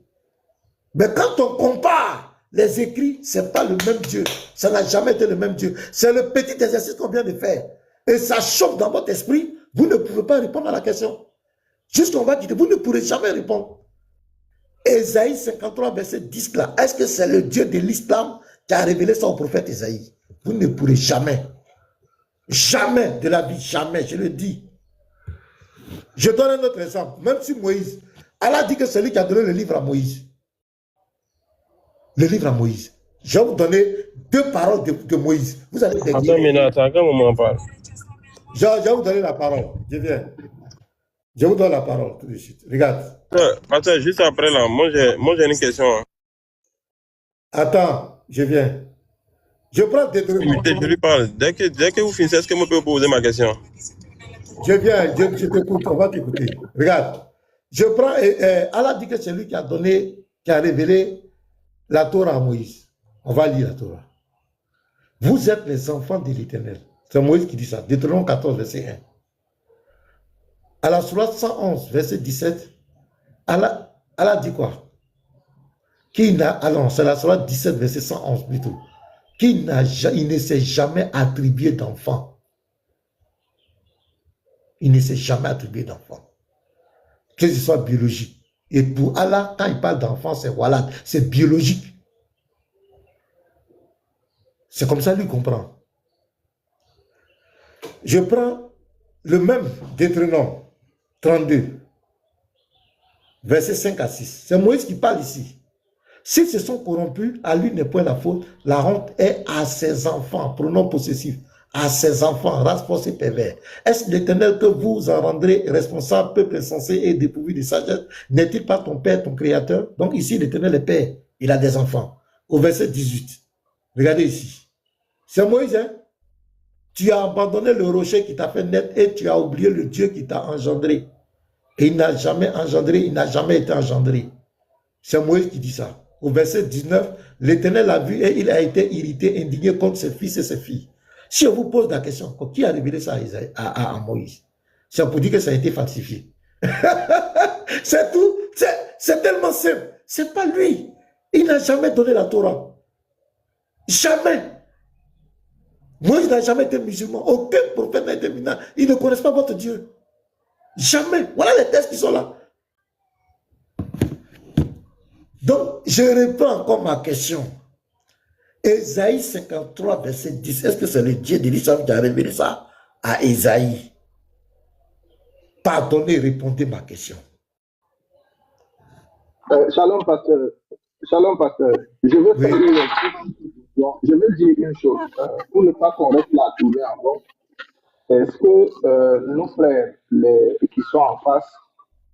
Mais quand on compare les écrits, ce n'est pas le même Dieu. Ça n'a jamais été le même Dieu. C'est le petit exercice qu'on vient de faire. Et ça choque dans votre esprit. Vous ne pouvez pas répondre à la question. Juste qu'on va quitter. Vous ne pourrez jamais répondre. Ésaïe 53, verset 10 là. Est-ce que c'est le Dieu de l'islam qui a révélé ça au prophète Ésaïe? Vous ne pourrez jamais. Jamais de la vie. Jamais. Je le dis. Je donne un autre exemple. Même si Moïse, Allah dit que c'est lui qui a donné le livre à Moïse. Le livre à Moïse. Je vais vous donner 2 paroles de Moïse. Vous allez Attends, mais attends, à quel moment on parle? Je vais vous donner la parole. Je viens. Je vous donne la parole tout de suite. Regarde. Attends, juste après là, moi j'ai une question. Attends, je viens. Je prends Deutéronome. Je lui parle. Dès que vous finissez, est-ce que moi je peux poser ma question? Je viens, je t'écoute, on va t'écouter. Regarde. Je prends, Allah dit que c'est lui qui a donné, qui a révélé la Torah à Moïse. On va lire la Torah. Vous êtes les enfants de l'Éternel. C'est Moïse qui dit ça. Deutéronome 14, verset 1. À la sourate 111, verset 17, Allah dit quoi? C'est la sourate 17, verset 111 plutôt. Il ne s'est jamais attribué d'enfant. Il ne s'est jamais attribué d'enfant. Que ce soit biologique. Et pour Allah, quand il parle d'enfant, c'est voilà, c'est biologique. C'est comme ça lui comprend. Je prends le même Deutéronome 32, versets 5 à 6. C'est Moïse qui parle ici. S'ils se sont corrompus, à lui n'est point la faute. La honte est à ses enfants, pronom possessif, à ses enfants, race force et pervers. Est-ce l'Éternel que vous en rendrez responsable, peuple insensé et dépourvu de sagesse? N'est-il pas ton Père, ton Créateur? Donc ici, l'Éternel est Père, il a des enfants. Au verset 18, regardez ici. C'est Moïse, hein? Tu as abandonné le rocher qui t'a fait naître et tu as oublié le Dieu qui t'a engendré. Et il n'a jamais engendré, il n'a jamais été engendré. C'est Moïse qui dit ça. Au verset 19, l'Éternel l'a vu et il a été irrité, indigné contre ses fils et ses filles. Si on vous pose la question, qui a révélé ça à Moïse? C'est pour dire que ça a été falsifié. C'est tout. C'est tellement simple. C'est pas lui. Il n'a jamais donné la Torah. Jamais. Moïse n'a jamais été musulman. Aucun prophète n'a été musulman. Ils ne connaissent pas votre Dieu. Jamais. Voilà les textes qui sont là. Donc, je réponds encore ma question. Ésaïe 53, verset 10. Est-ce que c'est le Dieu de l'islam qui a révélé ça à Ésaïe? Pardonnez, répondez ma question. Shalom, pasteur. Shalom, pasteur. Je veux dire une chose. Pour ne pas qu'on reste là tous les avant, est-ce que nos frères qui sont en face,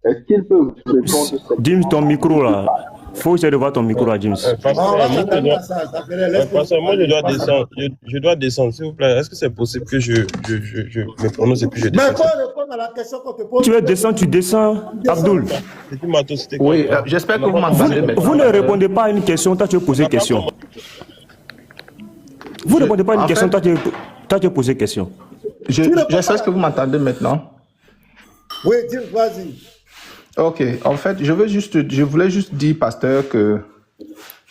est-ce qu'ils peuvent répondre? James, ton micro là. Faut essayer de voir ton micro à James. Moi je dois descendre, s'il vous plaît. Est-ce que c'est possible que je me prononce et puis je descends? Mais faut répondre à la question qu'on te pose. Tu veux descendre, tu descends, Abdul. Oui, j'espère que vous m'entendez maintenant. Vous ne répondez pas à une question, toi tu veux poser une question. Vous ne répondez pas à une question, toi tu veux poser une question. J'espère que vous m'entendez maintenant. Oui, dis, vas-y. Ok, en fait, je voulais juste dire, pasteur, que,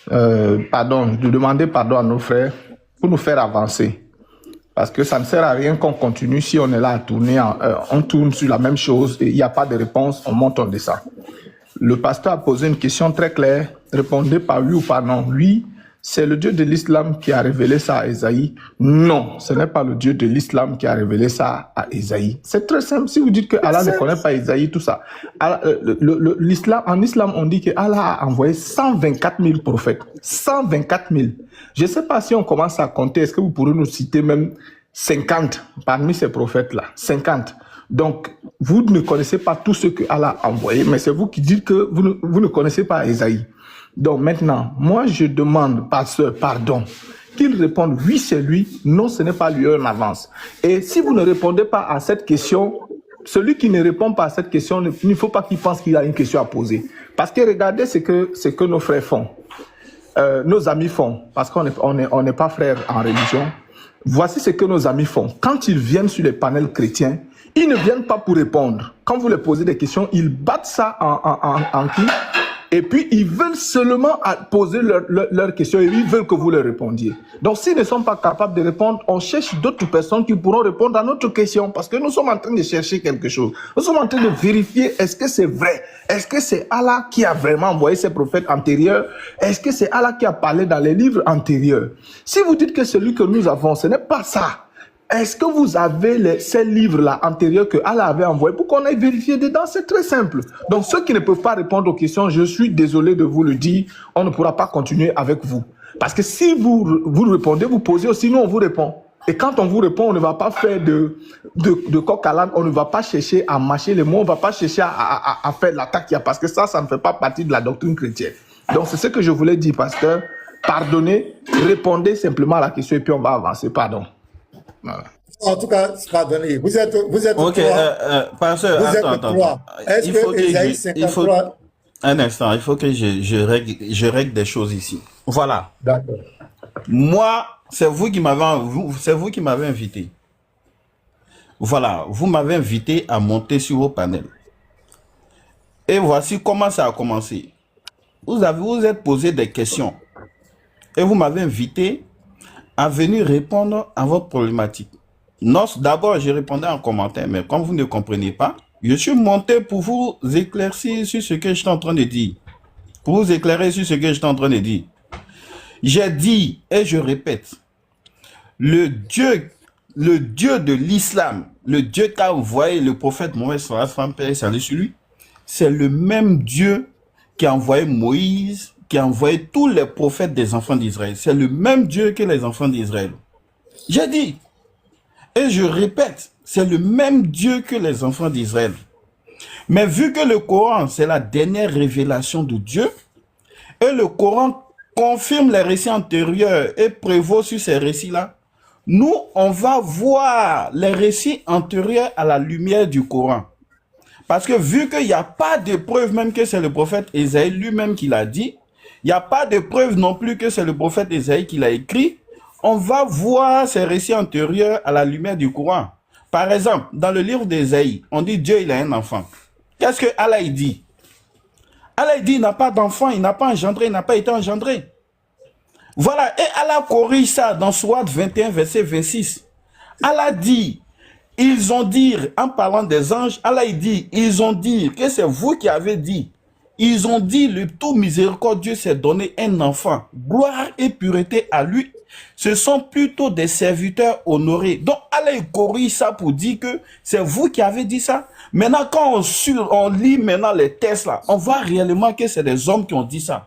de demander pardon à nos frères pour nous faire avancer. Parce que ça ne sert à rien qu'on continue si on est là à tourner, on tourne sur la même chose et il n'y a pas de réponse, on monte, on descend. Le pasteur a posé une question très claire, répondez par oui ou par non. Oui, c'est le Dieu de l'islam qui a révélé ça à Ésaïe. Non, ce n'est pas le Dieu de l'islam qui a révélé ça à Ésaïe. C'est très simple. Si vous dites que Allah ne connaît pas Ésaïe, tout ça. En islam, on dit que Allah a envoyé 124 000 prophètes. 124 000. Je ne sais pas si on commence à compter. Est-ce que vous pourrez nous citer même 50 parmi ces prophètes-là? 50. Donc, vous ne connaissez pas tout ce que Allah a envoyé, mais c'est vous qui dites que vous ne connaissez pas Ésaïe. Donc maintenant, moi je demande, pasteur, pardon, qu'il réponde oui c'est lui, non ce n'est pas lui en avance. Et si vous ne répondez pas à cette question, celui qui ne répond pas à cette question, il ne faut pas qu'il pense qu'il a une question à poser. Parce que regardez ce que nos frères font, nos amis font, parce qu'on n'est pas frères en religion. Voici ce que nos amis font. Quand ils viennent sur les panels chrétiens, ils ne viennent pas pour répondre. Quand vous leur posez des questions, ils battent ça en qui? Et puis, ils veulent seulement poser leurs questions et ils veulent que vous leur répondiez. Donc, s'ils ne sont pas capables de répondre, on cherche d'autres personnes qui pourront répondre à notre question parce que nous sommes en train de chercher quelque chose. Nous sommes en train de vérifier est-ce que c'est vrai? Est-ce que c'est Allah qui a vraiment envoyé ses prophètes antérieurs? Est-ce que c'est Allah qui a parlé dans les livres antérieurs? Si vous dites que celui que nous avons, ce n'est pas ça, est-ce que vous avez ces livres-là antérieurs que Allah avait envoyés pour qu'on aille vérifier dedans? C'est très simple. Donc, ceux qui ne peuvent pas répondre aux questions, je suis désolé de vous le dire, on ne pourra pas continuer avec vous. Parce que si vous répondez, vous posez aussi, nous, on vous répond. Et quand on vous répond, on ne va pas faire de coq à l'âne, on ne va pas chercher à mâcher les mots, on ne va pas chercher à faire l'attaque, parce que ça ne fait pas partie de la doctrine chrétienne. Donc, c'est ce que je voulais dire, pasteur. Pardonnez, répondez simplement à la question et puis on va avancer. Pardon. Voilà. En tout cas, pardonnez. Vous êtes Ok, pasteur, attends. Est-ce que Ésaïe 53... Un instant, il faut que je règle des choses ici. Voilà. D'accord. Moi, c'est vous qui m'avez invité. Voilà, vous m'avez invité à monter sur vos panels. Et voici comment ça a commencé. Vous êtes posé des questions. Et vous m'avez invité à venir répondre à votre problématique. Non, d'abord, je répondais en commentaire, mais comme vous ne comprenez pas, je suis monté pour vous éclaircir sur ce que je suis en train de dire. Pour vous éclairer sur ce que je suis en train de dire. J'ai dit, et je répète, le Dieu de l'islam, le Dieu qu'a envoyé le prophète Mohammed sallallahu alayhi wa sallam, paix et salut sur lui, c'est le même Dieu qui a envoyé Moïse, qui a envoyé tous les prophètes des enfants d'Israël. C'est le même Dieu que les enfants d'Israël. J'ai dit, et je répète, c'est le même Dieu que les enfants d'Israël. Mais vu que le Coran, c'est la dernière révélation de Dieu, et le Coran confirme les récits antérieurs et prévaut sur ces récits-là, nous, on va voir les récits antérieurs à la lumière du Coran. Parce que vu qu'il n'y a pas de preuve même que c'est le prophète Ésaïe lui-même qui l'a dit, il n'y a pas de preuve non plus que c'est le prophète Ésaïe qui l'a écrit, on va voir ces récits antérieurs à la lumière du Coran. Par exemple, dans le livre d'Ésaïe, on dit Dieu il a un enfant. Qu'est-ce que Allah dit? Allah dit il n'a pas d'enfant, il n'a pas engendré, il n'a pas été engendré. Voilà, et Allah corrige ça dans Sourate 21, verset 26. Allah dit, ils ont dit, en parlant des anges, Allah dit, ils ont dit, que c'est vous qui avez dit. Ils ont dit, le tout miséricordieux s'est donné un enfant. Gloire et pureté à lui. Ce sont plutôt des serviteurs honorés. Donc Allah corrige ça pour dire que c'est vous qui avez dit ça. Maintenant, quand on lit maintenant les textes là, on voit réellement que c'est des hommes qui ont dit ça.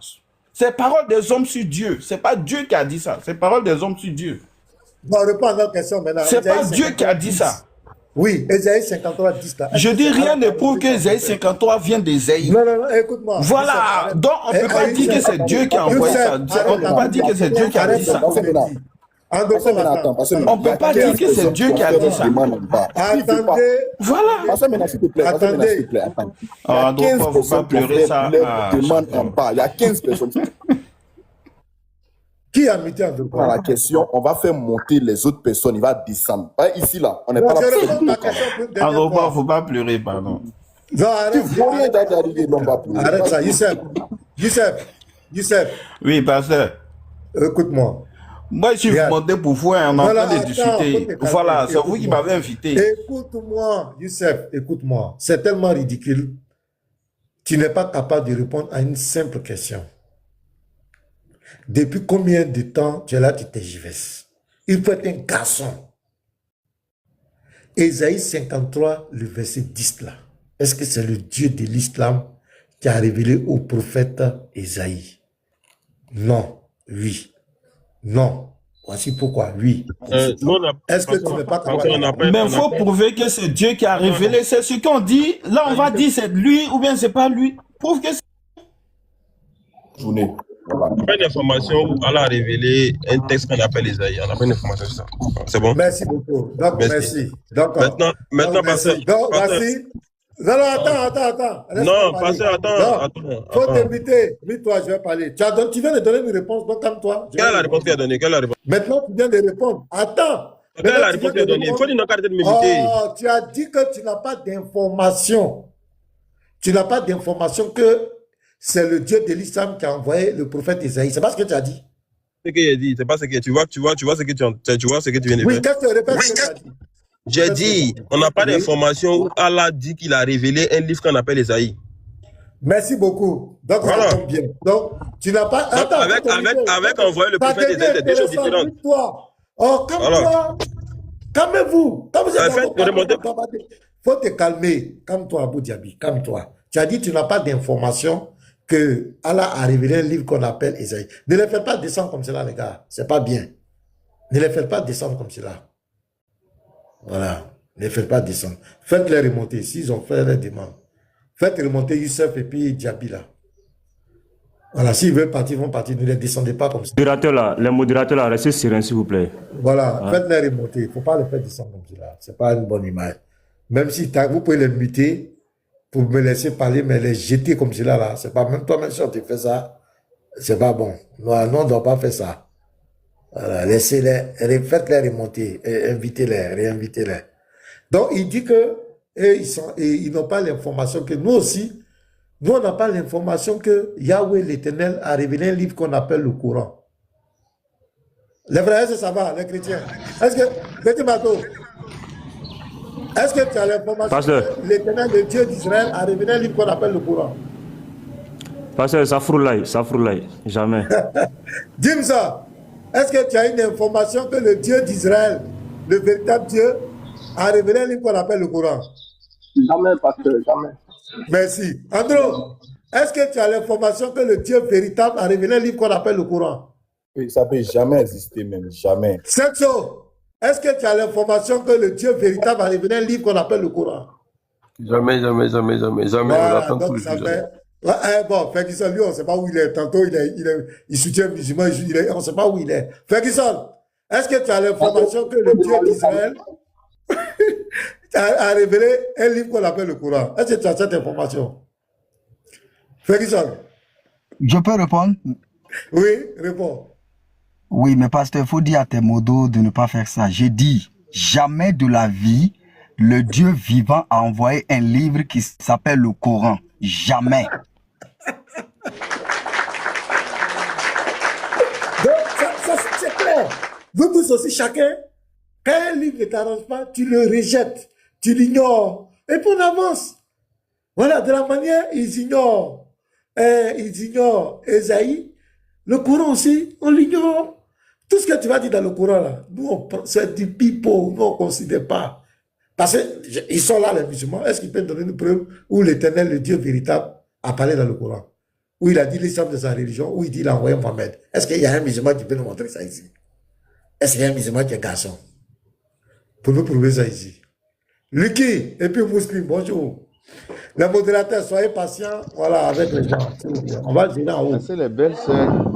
C'est parole des hommes sur Dieu. C'est pas Dieu qui a dit ça. C'est parole des hommes sur Dieu. Bon, réponds à notre question maintenant. C'est pas Dieu qui a dit ça. Oui, Ésaïe 53, 10 là. Je dis rien ne prouve que Ésaïe 53 vient d'Ésaïe. Non, écoute-moi. Voilà. Donc on ne peut pas dire que c'est Dieu qui a envoyé ça. On ne peut pas dire que c'est Dieu qui a dit ça. On ne peut pas dire que c'est Dieu qui a dit ça. Attendez. Voilà. Attendez. On ne peut pas pleurer ça. Il y a 15 personnes. Qui a muté en Dans la question, on va faire monter les autres personnes, il va descendre. Pas ici, là, on n'est pas là. Il ne faut pas pleurer, pardon. Non, arrête ça, Youssef. Oui, pasteur. Écoute-moi. Moi, je suis monté pour vous, on est en train de discuter. Voilà, c'est vous qui m'avez invité. Écoute-moi, Youssef, écoute-moi. C'est tellement ridicule. Tu n'es pas capable de répondre à une simple question. Depuis combien de temps tu es là, tu t'égives? Il faut être un garçon. Ésaïe 53, le verset 10 là. Est-ce que c'est le Dieu de l'islam qui a révélé au prophète Ésaïe? Non. Oui. Non. Voici pourquoi. Oui. Est-ce que tu n'es pas capable? Mais il faut prouver que c'est Dieu qui a révélé. C'est ce qu'on dit. Là, on va dire c'est lui ou bien c'est pas lui. Prouve que c'est... Journée. On n'a pas une information où Allah a révélé un texte qu'on appelle Isaïe. On n'a pas une information sur ça. C'est bon? Merci beaucoup. Donc, merci. Donc, maintenant, merci. Donc, merci. Non, attends. Non, pasteur, attends. Faut t'inviter. Toi, je vais parler. Tu viens de donner une réponse, donc calme-toi. Quelle est la réponse qu'il a donnée? Maintenant, tu viens de répondre. Attends. Quelle est la réponse qu'il a donnée? Il faut dire non, arrêter de m'imiter. Oh, tu as dit que tu n'as pas d'information. Tu n'as pas d'information que c'est le Dieu de l'islam qui a envoyé le prophète Ésaïe. C'est pas ce que tu as dit. C'est ce qu'il a dit. C'est pas ce que tu vois ce que tu viens de faire. Oui, qu'est-ce que tu répètes ce que tu as dit? J'ai dit, on n'a pas d'information où Allah dit qu'il a révélé un livre qu'on appelle Ésaïe. Merci beaucoup. Donc, voilà. Bien. Donc, tu n'as pas... Donc, avec envoyer le prophète Ésaïe, c'est deux choses différentes. Oh, calme-toi. Calmez-vous. Quand vous êtes En fait, remonter. faut te calmer. Calme-toi, Abou Diaby. Calme-toi. Tu as dit que tu n'as pas d'informations que Allah a révélé un livre qu'on appelle Isaïe. Ne les faites pas descendre comme cela, les gars. C'est pas bien. Ne les faites pas descendre comme cela. Voilà. Ne les faites pas descendre. Faites-les remonter. S'ils ont fait les demandes. Faites remonter Youssef et puis Diaby là. Voilà. S'ils veulent partir, ils vont partir. Ne les descendez pas comme ça. Les modérateurs là, restez sereins s'il vous plaît. Voilà. Ouais. Faites-les remonter. Il ne faut pas les faire descendre comme cela. C'est pas une bonne image. Même si vous pouvez les muter pour me laisser parler, mais les jeter comme cela là, c'est pas, même toi-même si on te fait ça, c'est pas bon. Non, on ne doit pas faire ça. Voilà, laissez-les, faites-les remonter, invitez-les, réinvitez-les. Donc, il dit que ils n'ont pas l'information que nous aussi, nous, on n'a pas l'information que Yahweh l'Éternel a révélé un livre qu'on appelle le Coran. Les frères, est-ce que ça va, les chrétiens? Est-ce que, Petit Marco, est-ce que tu as l'information que l'Éternel, le Dieu d'Israël, a révélé un livre qu'on appelle le Coran? Pasteur, ça froulaille, jamais. Dis-moi ça. Est-ce que tu as une information que le Dieu d'Israël, le véritable Dieu, a révélé un livre qu'on appelle le Coran? Jamais, pasteur, jamais. Merci. Andro, est-ce que tu as l'information que le Dieu véritable a révélé un livre qu'on appelle le Coran? Oui, ça ne peut jamais exister, même, jamais. Sexo, est-ce que tu as l'information que le Dieu véritable a révélé un livre qu'on appelle le Coran? Jamais. Voilà, On attend donc tous les ça jours. fait... bon, Ferguson, lui, on ne sait pas où il est. Tantôt, il soutient les musulmans, on ne sait pas où il est. Ferguson, est-ce que tu as l'information que le Dieu d'Israël a révélé un livre qu'on appelle le Coran? Est-ce que tu as cette information? Ferguson. Je peux répondre? Oui, réponds. Oui, mais pasteur, il faut dire à tes modos de ne pas faire ça. J'ai dit, jamais de la vie, le Dieu vivant a envoyé un livre qui s'appelle le Coran. Jamais. Donc, ça c'est clair. Vous tous aussi, chacun, quand un livre ne t'arrange pas, tu le rejettes, tu l'ignores, et puis on avance. Voilà, de la manière, ils ignorent Esaïe, le Coran aussi, on l'ignore. Tout ce que tu vas dire dans le Coran, là, nous, c'est du pipeau, nous, on ne considère pas. Parce qu'ils sont là, les musulmans. Est-ce qu'ils peuvent donner une preuve où l'Éternel, le Dieu véritable, a parlé dans le Coran? Où il a dit l'islam de sa religion, où il dit qu'il a envoyé Mohamed. Est-ce qu'il y a un musulman qui peut nous montrer ça ici? Est-ce qu'il y a un musulman qui est garçon? Pour nous prouver ça ici. Lucky, et puis Muslim, bonjour. Les modérateurs, soyez patients, voilà, avec les gens. On va le dire en haut. C'est les belles sœurs.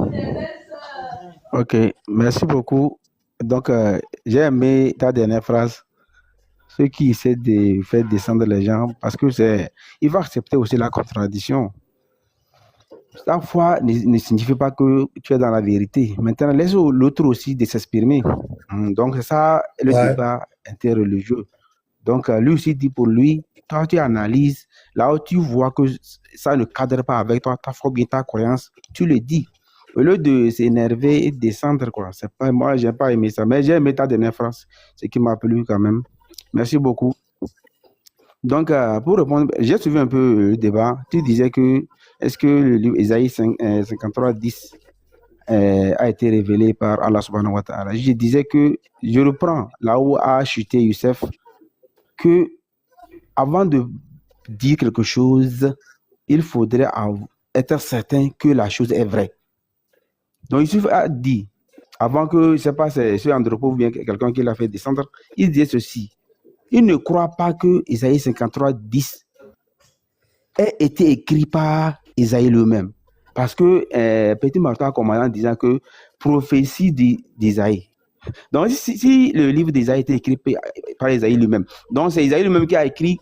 Ok, merci beaucoup. Donc, j'ai aimé ta dernière phrase. Ceux qui essaient de faire descendre les gens, parce que il va accepter aussi la contradiction. La foi ne signifie pas que tu es dans la vérité. Maintenant, laisse l'autre aussi de s'exprimer. Donc, c'est ça le débat interreligieux. Donc, lui aussi dit pour lui, toi, tu analyses, là où tu vois que ça ne cadre pas avec toi, ta foi bien, ta croyance, tu le dis. Au lieu de s'énerver et descendre, quoi. C'est pas, moi, j'ai pas aimé ça, mais j'ai aimé ta dernière phrase, ce qui m'a plu quand même. Merci beaucoup. Donc, pour répondre, j'ai suivi un peu le débat. Tu disais que, est-ce que le livre Isaïe 53, 10 a été révélé par Allah subhanahu wa ta'ala? Je disais que, je reprends là où a chuté Youssef, que avant de dire quelque chose, il faudrait être certain que la chose est vraie. Donc, Youssef a dit, avant que, je ne sais pas, c'est Andropo ou bien quelqu'un qui l'a fait descendre, il disait ceci. Il ne croit pas que Isaïe 53, 10 ait été écrit par Isaïe lui-même. Parce que Petit Martin a commencé en disant que prophétie d'Isaïe. Donc, si le livre d'Isaïe a été écrit par Isaïe lui-même, donc c'est Isaïe lui-même qui a écrit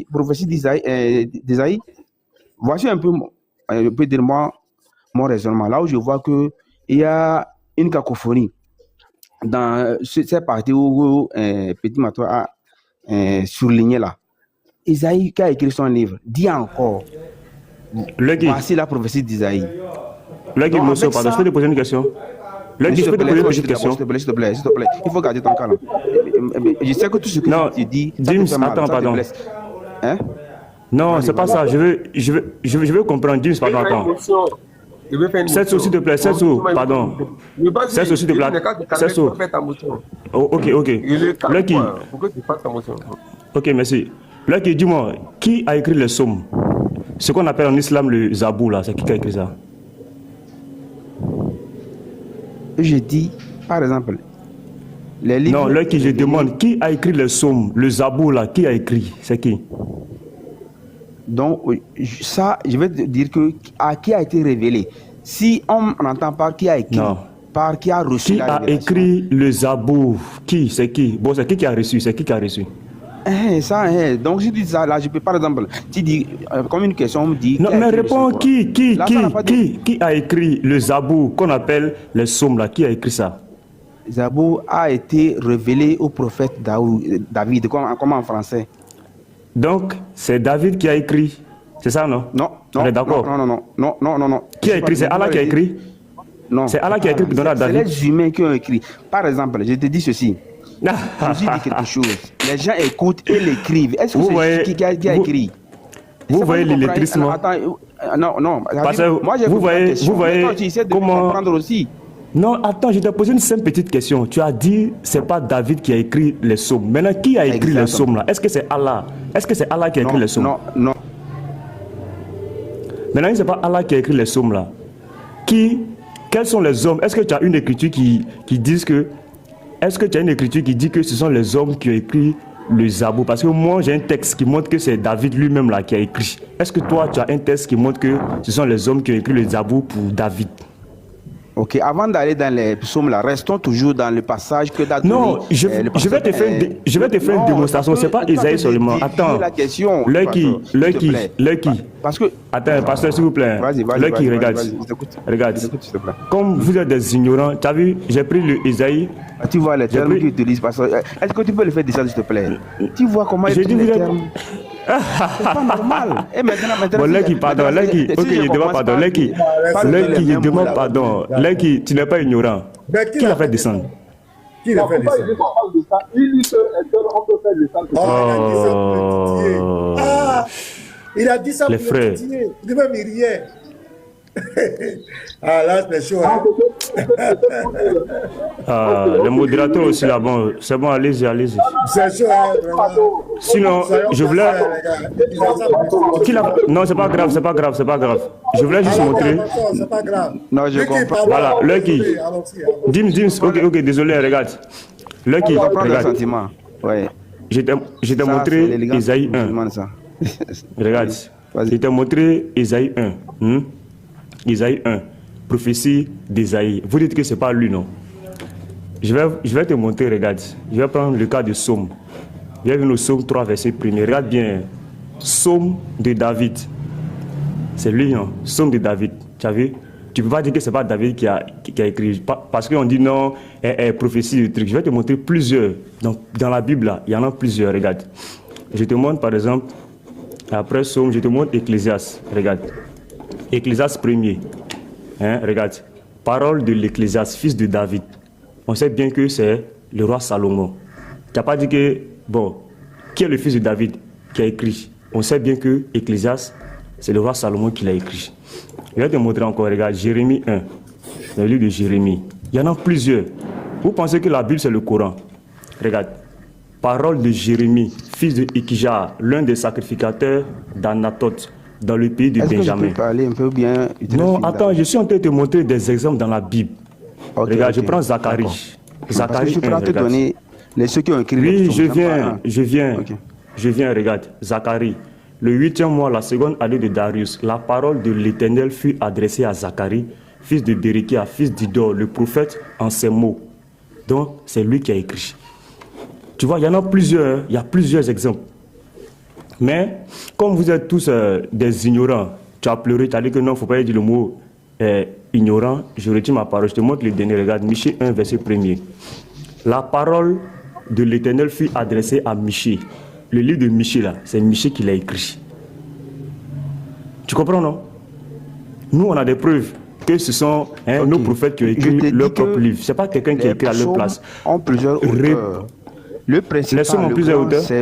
prophétie d'Isaïe. Voici un peu, je peux dire mon raisonnement. Là où je vois qu'il y a une cacophonie dans cette partie où Petit Martin a surligné là. Isaïe qui a écrit son livre dit encore, voici la prophétie d'Isaïe. Pardon, je peux te poser une question? S'il te plaît. Il faut garder ton calme. Je sais que tout ce que tu dis, attends, pardon. Hein? Non, c'est pas ça. Je veux comprendre. James, pardon, attends. Je vais faire une 7 sous, s'il te plaît, 7 sous, pardon. 7 sous, s'il te plaît. 7 sous. Ok. Là qui. Pourquoi tu fasses ta motion? Ok, merci. Là qui, dis-moi, qui a écrit les psaumes? Ce qu'on appelle en islam le Zabour, là, c'est qui a écrit ça? Je dis, par exemple, les livres... Non, là qui je demande, qui a écrit les psaumes? Le Zabour, là, qui a écrit? C'est qui? Donc, ça, je vais te dire que à qui a été révélé. Si on n'entend pas qui a écrit, non. Par qui a reçu qui la a révélation. écrit le Zabour? Qui? C'est qui? Bon, c'est qui a reçu? C'est qui a reçu? Donc, je dis ça, là, je peux, par exemple, tu dis, comme une question, on me dit... Non, mais réponds, qui a écrit le Zabour qu'on appelle les psaumes, là? Qui a écrit ça? Zabour a été révélé au prophète David, comme en français. Donc, c'est David qui a écrit. C'est ça, non? Non. On est d'accord? Non. Qui a écrit? C'est Allah qui a écrit? Non. C'est Allah qui a écrit pour donner à David? C'est les humains qui ont écrit. Par exemple, je te dis ceci. Je dis quelque chose. Les gens écoutent et l'écrivent. Est-ce que c'est qui a écrit? Vous voyez l'illettrisme? Non. Parce que moi, vous voyez comment... comprendre aussi. Non, attends, je t'ai posé une simple petite question. Tu as dit, c'est pas David qui a écrit les psaumes. Maintenant, qui a écrit les psaumes là? Est-ce que c'est Allah? Est-ce que c'est Allah qui a écrit les psaumes? Non. Maintenant, c'est pas Allah qui a écrit les psaumes là. Quels sont les hommes? Est-ce que tu as une écriture qui dit que... Est-ce que tu as une écriture qui dit que ce sont les hommes qui ont écrit le Zabour? Parce que moi, j'ai un texte qui montre que c'est David lui-même là qui a écrit. Est-ce que toi, tu as un texte qui montre que ce sont les hommes qui ont écrit le Zabour pour David? Ok, avant d'aller dans les psaumes là, restons toujours dans le passage que David... Non, je vais te faire une démonstration. C'est pas Isaïe seulement. Attends. Lucky. Parce que... Attends, pasteur, s'il vous plaît. Lucky, regarde. Comme vous êtes des ignorants, tu as vu, j'ai pris le Isaïe. Tu vois les termes qu'ils utilisent. Est-ce que tu peux le faire descendre, s'il te plaît? Tu vois comment ils utilisent les termes? C'est pas normal. Et maintenant, bon, Lucky, pardon. Lucky, ok, je demande pardon. Lucky, je demande pardon. Lucky, tu n'es pas ignorant. Qui l'a fait descendre? Qui l'a fait descendre? Il dit qu'on peut faire descendre. Il a dit ça pour les frères. Lui-même, il riait. Ah là, c'est chaud. Le modérateur aussi là, bon, c'est bon, allez-y. C'est chaud, vraiment. Sinon, je voulais... Non, c'est pas grave. Je voulais juste montrer... C'est pas grave. Non, je comprends. Voilà, Lucky. Dims, ok, désolé, regarde. Lucky, regarde. Ouais. Je t'ai montré Isaïe 1. Regarde, je t'ai montré Isaïe 1. Isaïe 1, prophétie d'Isaïe. Vous dites que ce n'est pas lui, non? Je vais te montrer, regarde. Je vais prendre le cas de Psaume. Je vais venir au Psaume 3, verset 1er. Regarde bien. Psaume de David. C'est lui, non? Psaume de David. Tu as vu? Tu ne peux pas dire que ce n'est pas David qui a écrit. Parce qu'on dit non, prophétie de truc. Je vais te montrer plusieurs. Donc, dans la Bible, là, il y en a plusieurs. Regarde. Je te montre, par exemple, après Psaume, je te montre Ecclésiaste. Regarde. Ecclésiaste 1er. Regarde. Parole de l'Ecclésiaste, fils de David. On sait bien que c'est le roi Salomon. Tu n'as pas dit que, bon, qui est le fils de David qui a écrit? On sait bien que Ecclésiaste, c'est le roi Salomon qui l'a écrit. Je vais te montrer encore, regarde, Jérémie 1. Le livre de Jérémie. Il y en a plusieurs. Vous pensez que la Bible, c'est le Coran? Regarde. Parole de Jérémie, fils de Ikija, l'un des sacrificateurs d'Anatoth, dans le pays de Benjamin. Que je peux parler un peu bien? Non, attends, je suis en train de te montrer des exemples dans la Bible. Regarde, je prends Zacharie. Zacharie 1, regarde. Donner ceux qui ont écrit. Oui, je viens, regarde. Zacharie. Le 8e mois, la seconde année de Darius, la parole de l'Éternel fut adressée à Zacharie, fils de Bérékia, fils d'Idor, le prophète, en ces mots. Donc, c'est lui qui a écrit. Tu vois, il y en a plusieurs, il y a plusieurs exemples. Mais, comme vous êtes tous des ignorants, tu as pleuré, tu as dit que non, il ne faut pas dire le mot ignorant, je retire ma parole. Je te montre le dernier, regarde, Michée 1, verset 1er. La parole de l'Éternel fut adressée à Michée. Le livre de Michée, là, c'est Michée qui l'a écrit. Tu comprends, non? Nous, on a des preuves que ce sont nos prophètes qui ont écrit leur propre livre. Ce n'est pas quelqu'un qui a écrit à leur place. En plusieurs auteurs. Le principal,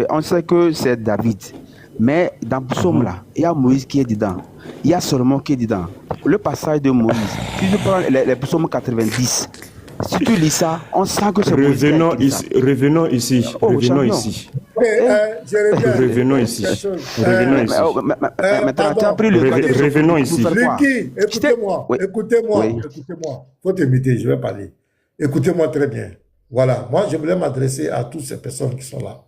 on sait que c'est David. Mais dans Psaume là, il y a Moïse qui est dedans. Il y a Salomon qui est dedans. le passage de Moïse, si tu prends les psaumes 90, si tu lis ça, on sent que c'est Moïse qui a écrit ça. Revenons ici. Oh, Revenons champion. ici. Revenons ici. Revenons ici. Maintenant, tu as pris le cas de Revenons ici. Lucky, écoutez-moi, Oui. écoutez-moi, Oui. écoutez-moi. Faut t'imiter, je vais parler. Écoutez-moi très bien. Voilà, moi je voulais m'adresser à toutes ces personnes qui sont là.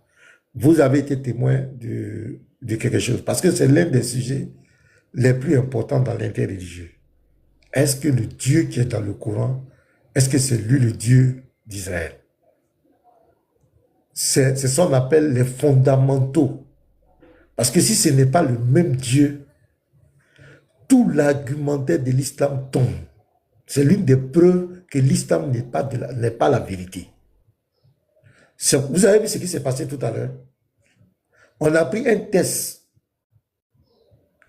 Vous avez été témoin de quelque chose, parce que c'est l'un des sujets les plus importants dans l'interreligieux. Est-ce que le Dieu qui est dans le Coran, est-ce que c'est lui le Dieu d'Israël? C'est ce qu'on appelle les fondamentaux. Parce que si ce n'est pas le même Dieu, tout l'argumentaire de l'islam tombe. C'est l'une des preuves que l'islam n'est pas la vérité. Vous avez vu ce qui s'est passé tout à l'heure? On a pris un test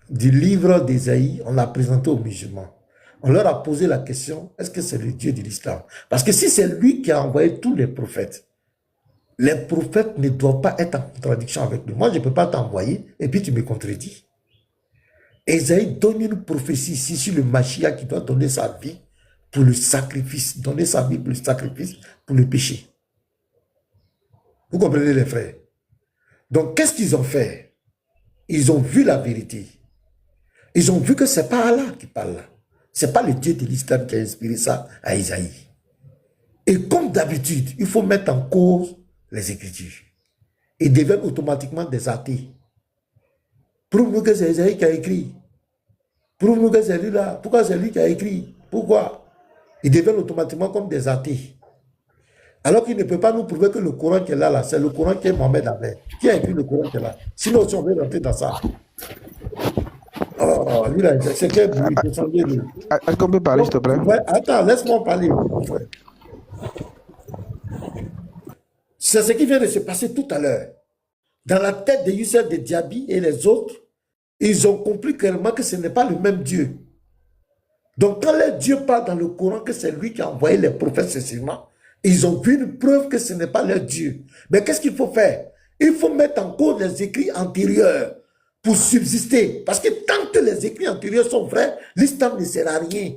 du livre d'Ésaïe, on l'a présenté aux musulmans. On leur a posé la question, est-ce que c'est le Dieu de l'islam? Parce que si c'est lui qui a envoyé tous les prophètes ne doivent pas être en contradiction avec lui. Moi, je ne peux pas t'envoyer et puis tu me contredis. Ésaïe donne une prophétie ici sur le Mashiach qui doit donner sa vie pour le sacrifice, donner sa vie pour le sacrifice, pour le péché. Vous comprenez les frères? Donc, qu'est-ce qu'ils ont fait? Ils ont vu la vérité. Ils ont vu que ce n'est pas Allah qui parle là. Ce n'est pas le Dieu de l'islam qui a inspiré ça à Isaïe. Et comme d'habitude, il faut mettre en cause les Écritures. Ils deviennent automatiquement des athées. Prouve-nous que c'est Isaïe qui a écrit. Prouve-nous que c'est lui là. Pourquoi c'est lui qui a écrit? Pourquoi? Ils deviennent automatiquement comme des athées. Alors qu'il ne peut pas nous prouver que le Coran qui est là, c'est le Coran qui est Mohamed avait. Qui a écrit le Coran qui est là? Sinon, si on veut rentrer dans ça. Oh, lui là, c'est quel bruit? Est-ce qu'on peut parler, s'il te plaît? Ouais, attends, laisse-moi parler. C'est ce qui vient de se passer tout à l'heure. Dans la tête de Youssef de Diaby et les autres, ils ont compris clairement que ce n'est pas le même Dieu. Donc, quand les dieux parlent dans le Coran que c'est lui qui a envoyé les prophètes successivement, ils ont vu une preuve que ce n'est pas leur Dieu. Mais qu'est-ce qu'il faut faire? Il faut mettre en cause les écrits antérieurs pour subsister. Parce que tant que les écrits antérieurs sont vrais, l'islam ne sert à rien.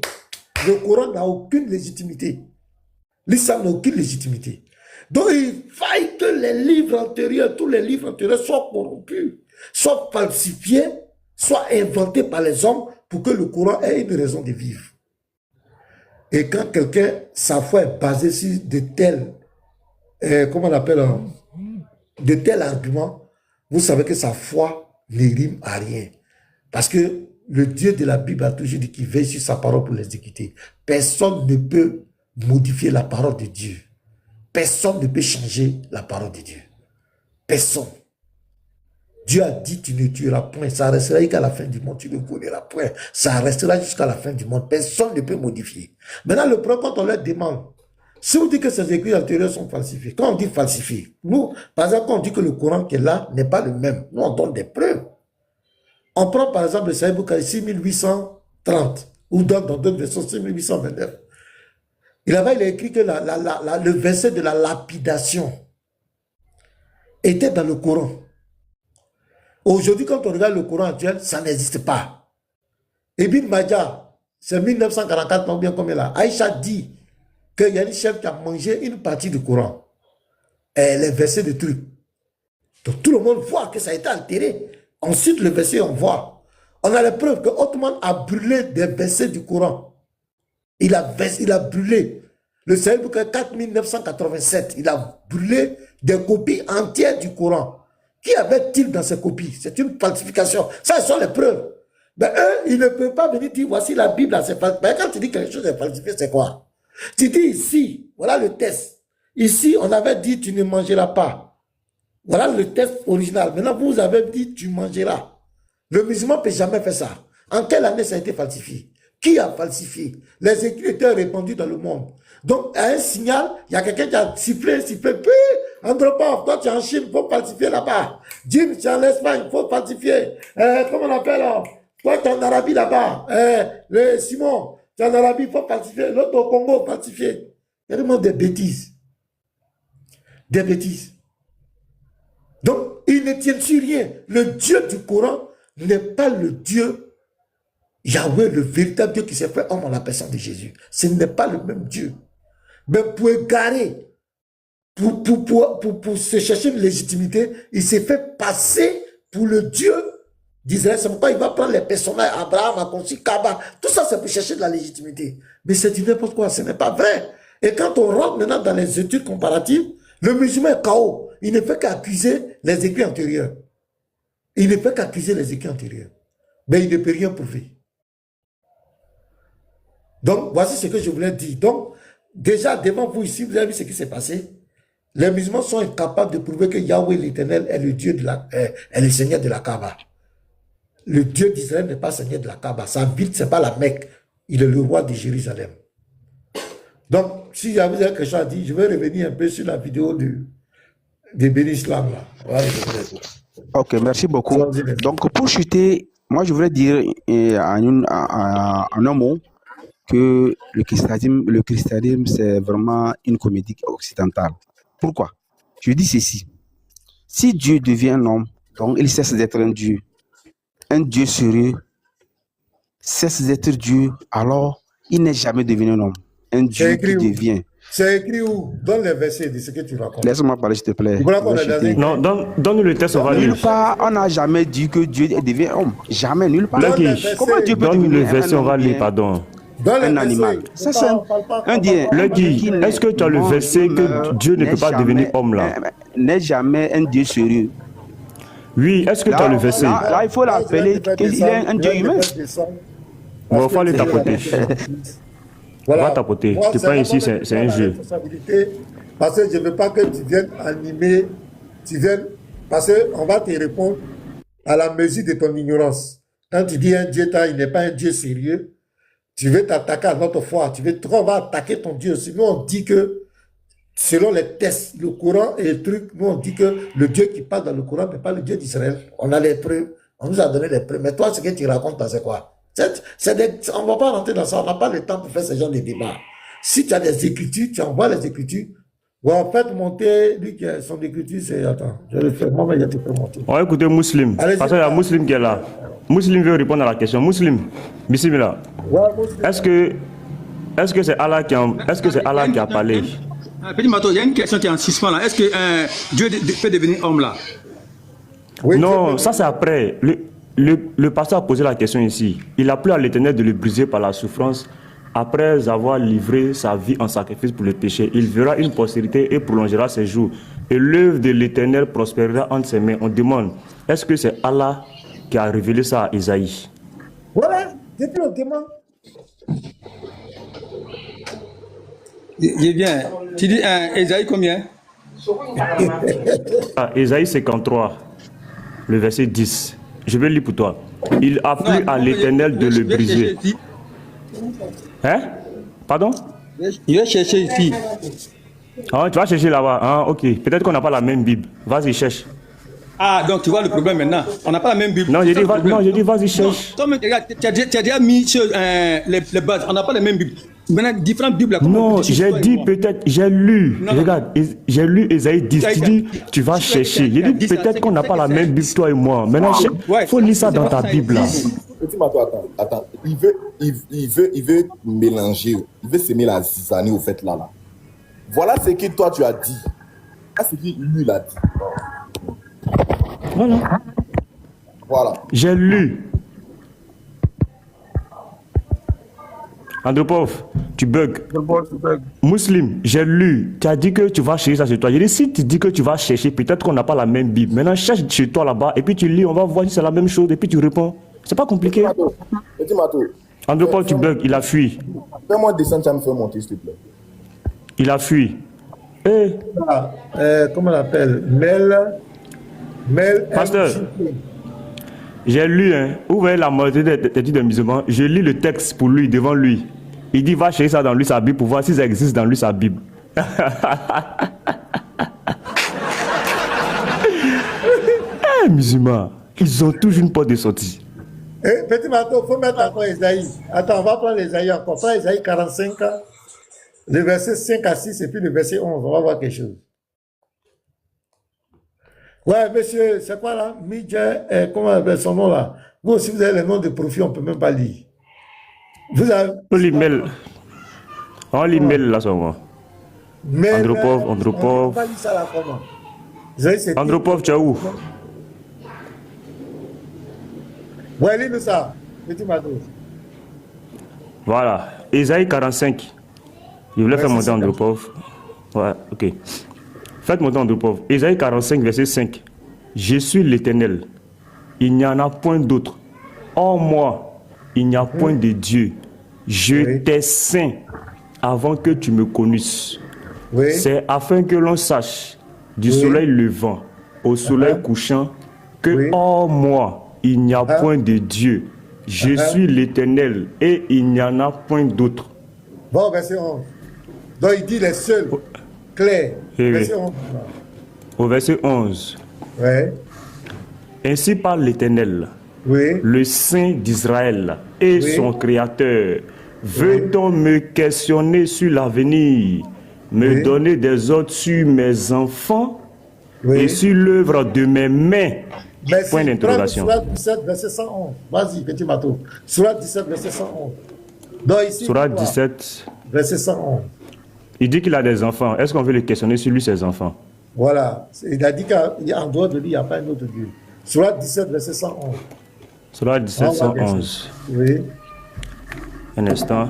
Le Coran n'a aucune légitimité. L'islam n'a aucune légitimité. Donc, il faille que les livres antérieurs, tous les livres antérieurs soient corrompus, soient falsifiés, soient inventés par les hommes pour que le Coran ait une raison de vivre. Et quand quelqu'un, sa foi est basée sur de tels, comment on appelle, de tels arguments, vous savez que sa foi ne rime à rien. Parce que le Dieu de la Bible a toujours dit qu'il veille sur sa parole pour l'exécuter. Personne ne peut modifier la parole de Dieu. Personne ne peut changer la parole de Dieu. Personne. Dieu a dit, tu ne tueras point. Ça restera jusqu'à la fin du monde. Tu ne voleras point. Ça restera jusqu'à la fin du monde. Personne ne peut modifier. Maintenant, le problème, quand on leur demande, si on dit que ces écrits antérieurs sont falsifiés, quand on dit falsifiés, nous, par exemple, quand on dit que le Coran qui est là n'est pas le même, nous, on donne des preuves. On prend, par exemple, le Sahih Bukhari 6830, ou dans d'autres versions 6829. Il a écrit que le verset de la lapidation était dans le Coran. Aujourd'hui, quand on regarde le Coran actuel, ça n'existe pas. Ibn Majah, c'est 1944, non bien comme il a. Aïcha dit qu'il y a une chef qui a mangé une partie du Coran. Et les versets de trucs. Donc tout le monde voit que ça a été altéré. Ensuite, le verset, on voit. On a la preuve que Ottoman a brûlé des versets du Coran. Il a brûlé. Le Sahih Bukhari 4987, il a brûlé des copies entières du Coran. Qui avait-il dans ces copies? C'est une falsification. Ça, ce sont les preuves. Mais eux, ils ne peuvent pas venir dire, voici la Bible, c'est falsifié. Mais quand tu dis que quelque chose est falsifié, c'est quoi? Tu dis ici, voilà le test. Ici, on avait dit, tu ne mangeras pas. Voilà le test original. Maintenant, vous avez dit, tu mangeras. Le musulman ne peut jamais faire ça. En quelle année ça a été falsifié? Qui a falsifié? Les écrits étaient répandus dans le monde. Donc, à un signal, il y a quelqu'un qui a sifflé, puis Andropov, toi tu es en Chine, il faut falsifier là-bas. Jim, tu es en Espagne, il faut falsifier. Comment on appelle là? Toi tu es en Arabie là-bas. Simon, tu es en Arabie, il faut falsifier. L'autre au Congo, falsifier. Il y a vraiment des bêtises. Des bêtises. Donc, ils ne tiennent sur rien. Le Dieu du Coran n'est pas le Dieu Yahweh, le véritable Dieu qui s'est fait homme en la personne de Jésus. Ce n'est pas le même Dieu. Mais pour égarer, pour se chercher une légitimité, il s'est fait passer pour le Dieu d'Israël. C'est pourquoi il va prendre les personnages, Abraham, Akonsi, Kaba, tout ça c'est pour chercher de la légitimité. Mais c'est du n'importe quoi, ce n'est pas vrai. Et quand on rentre maintenant dans les études comparatives, le musulman est KO. Il ne fait qu'accuser les écrits antérieurs. Il ne fait qu'accuser les écrits antérieurs. Mais il ne peut rien prouver. Donc, voici ce que je voulais dire. Donc, déjà, devant vous ici, vous avez vu ce qui s'est passé. Les musulmans sont incapables de prouver que Yahweh l'Éternel est le Dieu est le Seigneur de la Kaaba. Le Dieu d'Israël n'est pas Seigneur de la Kaaba. Sa ville, ce n'est pas la Mecque. Il est le roi de Jérusalem. Donc, si vous avez quelque chose à dire, je vais revenir un peu sur la vidéo de Béni Islam. Voilà, Ok, merci beaucoup. Donc, pour chuter, moi, je voudrais dire en un mot que le christianisme, c'est vraiment une comédie occidentale. Pourquoi? Je dis ceci. Si Dieu devient un homme, donc il cesse d'être un Dieu. Un Dieu sérieux cesse d'être Dieu, alors il n'est jamais devenu un homme. Un Dieu qui devient. C'est écrit où? Donne les versets de ce que tu racontes. Laisse-moi parler, s'il te plaît. Non, donne-nous le texte, on va lire. Nulle part, on n'a jamais dit que Dieu devient homme. Jamais, nulle part. Comment Dieu peut devenir le verset, on va lire, pardon. Un animal. Ça, c'est un Dieu. Est-ce que tu as le verset que Dieu ne peut pas devenir homme là? N'est jamais un Dieu sérieux. Oui, est-ce que tu as le verset? Là, il faut l'appeler qu'il est un Dieu humain. Bon, il faut aller tapoter. Voilà. Va tapoter. Moi, Tu prends ici, c'est un jeu. Parce que je ne veux pas que tu viennes animer, parce qu'on va te répondre à la mesure de ton ignorance. Quand tu dis un Dieu, il n'est pas un Dieu sérieux, tu veux t'attaquer à notre foi, on va attaquer ton Dieu aussi. Nous, on dit que, selon les tests, le Coran et le truc, nous, on dit que le Dieu qui parle dans le Coran n'est pas le Dieu d'Israël. On a les preuves, on nous a donné les preuves. Mais toi, ce que tu racontes, c'est quoi? On ne va pas rentrer dans ça, on n'a pas le temps pour faire ce genre de débat. Si tu as des écritures, tu envoies les écritures. Ou en fait, monter, lui qui a son écriture, c'est... Attends, je vais le faire, moi, je te peux monter. On va écouter Muslim. Parce qu'il y a Muslim qui est là. Muslim veut répondre à la question. Muslim, bismillah. Est-ce que c'est Allah qui a parlé? Petit Mato, il y a une question qui est en suspens là. Est-ce que Dieu peut devenir homme là? Oui, non, ça c'est après. Le pasteur a posé la question ici. Il a plu à l'Éternel de le briser par la souffrance. Après avoir livré sa vie en sacrifice pour le péché, il verra une postérité et prolongera ses jours. Et l'œuvre de l'Éternel prospérera entre ses mains. On demande, est-ce que c'est Allah qui a révélé ça à Isaïe? Voilà, depuis on demande. Il bien. Tu dis Isaïe combien? Isaïe 53, le verset 10. Je vais lire pour toi. Il a plu à l'Éternel de le briser. Hein? Pardon? Je vais chercher ici. Ah, tu vas chercher là-bas. Ah, ok. Peut-être qu'on n'a pas la même Bible. Vas-y, cherche. Ah, donc tu vois le problème maintenant. On n'a pas la même Bible. Non, j'ai dit, vas-y, cherche. Toi, tu as déjà mis sur les bases. On n'a pas la même Bible. Maintenant, différentes Bibles. Non, j'ai dit peut-être, j'ai lu. Non, regarde, j'ai lu Esaïe 10. Tu dis, tu vas chercher. J'ai dit peut-être qu'on n'a pas la même Bible, toi et moi. Maintenant, il faut lire ça dans ta Bible là. Petit Mato, attends. Il veut mélanger. Il veut s'aimer la zizanie au fait là. Voilà ce que toi tu as dit. Voilà ce que lui a dit. Voilà. J'ai lu. Andropov, tu bugs. Muslim, j'ai lu. Tu as dit que tu vas chercher ça chez toi. J'ai dit, si tu dis que tu vas chercher, peut-être qu'on n'a pas la même Bible. Maintenant, cherche chez toi là-bas et puis tu lis, on va voir si c'est la même chose et puis tu réponds. C'est pas compliqué. Petit Mato. Andropov, tu bugs, il a fui. Fais-moi descendre, tu vas me faire monter, s'il te plaît. Il a fui. Comment on l'appelle? Mel. Pasteur, j'ai lu, où voyez la majorité des musulmans, je lis le texte pour lui, devant lui. Il dit, va chercher ça dans lui, sa Bible, pour voir si ça existe dans lui, sa Bible. Musulmans, ils ont toujours une porte de sortie. Petit Mato, il faut mettre encore Esaïe. Attends, on va prendre Esaïe encore. Prends Esaïe 45, le verset 5 à 6 et puis le verset 11. On va voir quelque chose. Ouais, monsieur, c'est quoi là? Midja, comment on appelle son nom là? Vous aussi, vous avez le nom de profil, on ne peut même pas lire. Vous avez... On l'email. On l'email là, seulement. Andropov, Andropov. Andropov, tu es où? Ouais, lis-nous ça. Petit Matos. Voilà. Ésaïe 45. Je voulais faire monter Andropov. Ouais, ok. Faites monter Andropov. Ésaïe 45, verset 5. Je suis l'Éternel. Il n'y en a point d'autre. En moi, il n'y a point de Dieu. Je t'ai saint avant que tu me connusses. C'est afin que l'on sache du soleil levant au soleil couchant que en moi, il n'y a point de Dieu. Je suis l'Éternel et il n'y en a point d'autre. Bon, verset 11. Donc il dit les seuls, clairs. Verset 11. Au verset 11. Ainsi parle l'Éternel, le Saint d'Israël et son Créateur. Veut-on me questionner sur l'avenir, me donner des ordres sur mes enfants et sur l'œuvre de mes mains? Merci. Point d'interrogation. Surat 17, verset 111. Vas-y, petit bateau. Surat 17, verset 111. Donc ici, Surat 17, verset 111. Il dit qu'il a des enfants. Est-ce qu'on veut le questionner sur lui, ses enfants? Voilà. Il a dit qu'en dehors de lui, il n'y a pas un autre Dieu. Surat 17, verset 111. Surat 17, 111. Oui. Un instant.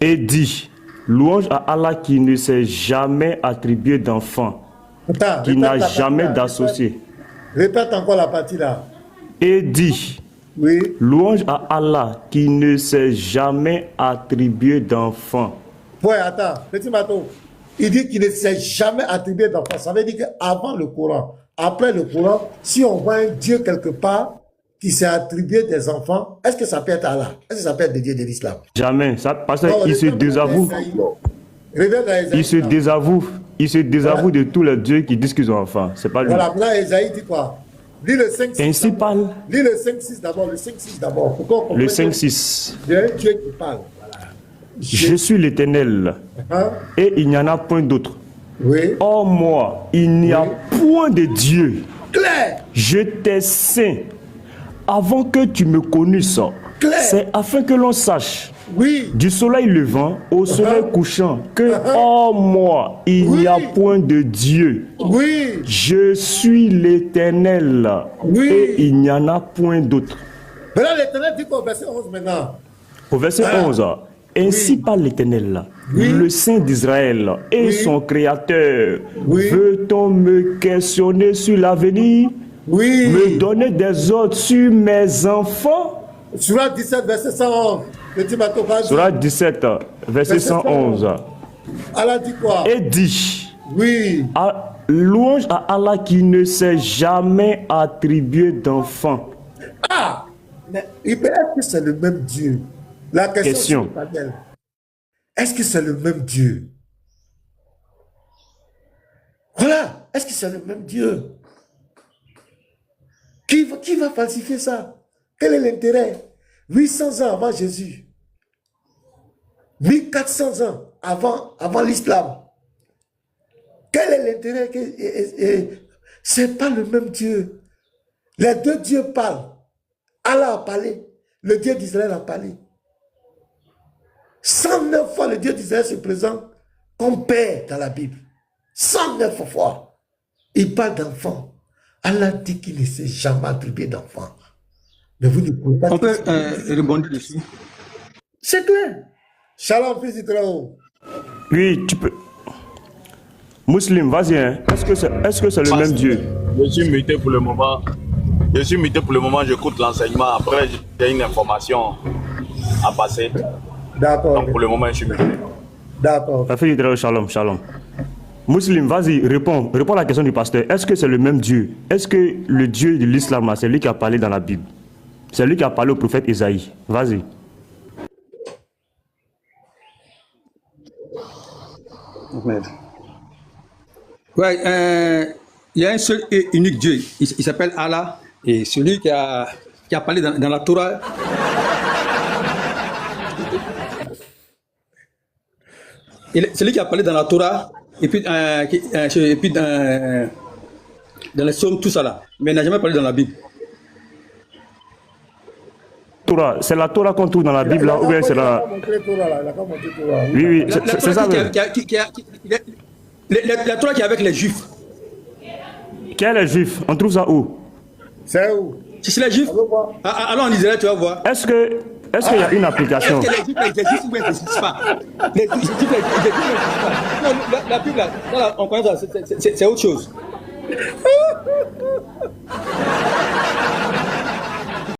Et dit, louange à Allah qui ne s'est jamais attribué d'enfant, qui n'a jamais d'associé. Répète encore la partie là. Et dit, louange à Allah qui ne s'est jamais attribué d'enfant. Ouais, attends, petit bateau. Il dit qu'il ne s'est jamais attribué d'enfant. Ça veut dire qu'avant le Coran, après le Coran, si on voit un Dieu quelque part qui s'est attribué des enfants, est-ce que ça peut être Allah? Est-ce que ça peut être le Dieu de l'islam? Jamais. Ça, parce qu'il se désavoue. Il se désavoue. Il se désavoue de tous les dieux qui disent qu'ils ont enfants. C'est pas lui. Voilà, là, Esaïe dit quoi? Lis le 5-6. Ainsi parle. Lis le 5-6 d'abord. Le 5-6 d'abord. Le 5-6. Il y a un Dieu qui parle. Voilà. Je suis l'Éternel. Et il n'y en a point d'autre. En moi, il n'y a point de Dieu. Claire. Je t'ai saint avant que tu me connusses. C'est afin que l'on sache du soleil levant au soleil couchant que en moi il n'y a point de Dieu. Je suis l'Éternel et il n'y en a point d'autre. Maintenant l'Éternel dit qu'au verset 11 maintenant. Au verset 11. Ainsi parle l'Éternel, le Saint d'Israël et son Créateur. Veut-on me questionner sur l'avenir? Me donner des ordres sur mes enfants? Surat 17, verset 111. Surat 17, verset 111. Allah dit quoi? Et dit, louange à Allah qui ne s'est jamais attribué d'enfant. Ah, mais est-ce que c'est le même Dieu? La question. Est-ce que c'est le même Dieu? Voilà, est-ce que c'est le même Dieu? Qui va falsifier ça? Quel est l'intérêt? 800 ans avant Jésus, 1400 ans avant l'islam. Quel est l'intérêt? C'est pas le même Dieu. Les deux dieux parlent. Allah a parlé, le Dieu d'Israël a parlé. 109 fois le Dieu d'Israël se présente comme père dans la Bible. 109 fois. Il parle d'enfants. Allah dit qu'il ne s'est jamais attribué d'enfant. Mais vous ne pouvez pas... On peut rebondir dessus. C'est clair. Shalom, fils d'Israël. Oui, tu peux. Musulman, vas-y. Hein. Est-ce que c'est le même Dieu? Je suis muté pour le moment. J'écoute l'enseignement. Après, j'ai une information à passer. D'accord. Donc, pour le moment, je suis muté. D'accord. Shalom, shalom. Musulman, vas-y, réponds à la question du pasteur. Est-ce que c'est le même Dieu? Est-ce que le Dieu de l'islam, c'est lui qui a parlé dans la Bible? C'est lui qui a parlé au prophète Isaïe. Vas-y. Ouais, il y a un seul et unique Dieu. Il s'appelle Allah. Et celui qui a parlé dans la Torah. Celui qui a parlé dans la Torah. Et puis dans les psaumes, tout ça là. Mais il n'a jamais parlé dans la Bible. Torah. C'est la Torah qu'on trouve dans la Bible, là, ou bien c'est la... Oui, oui, c'est ça. La Torah qui est avec les Juifs. Quels les Juifs? On trouve ça où? C'est où? Si c'est les Juifs, alors en Israël, tu vas voir. Est-ce qu'il y a une application? Est-ce que les Juifs n'existent pas? Les Juifs n'existent pas. Non, la Bible, là, on connaît ça, c'est autre chose.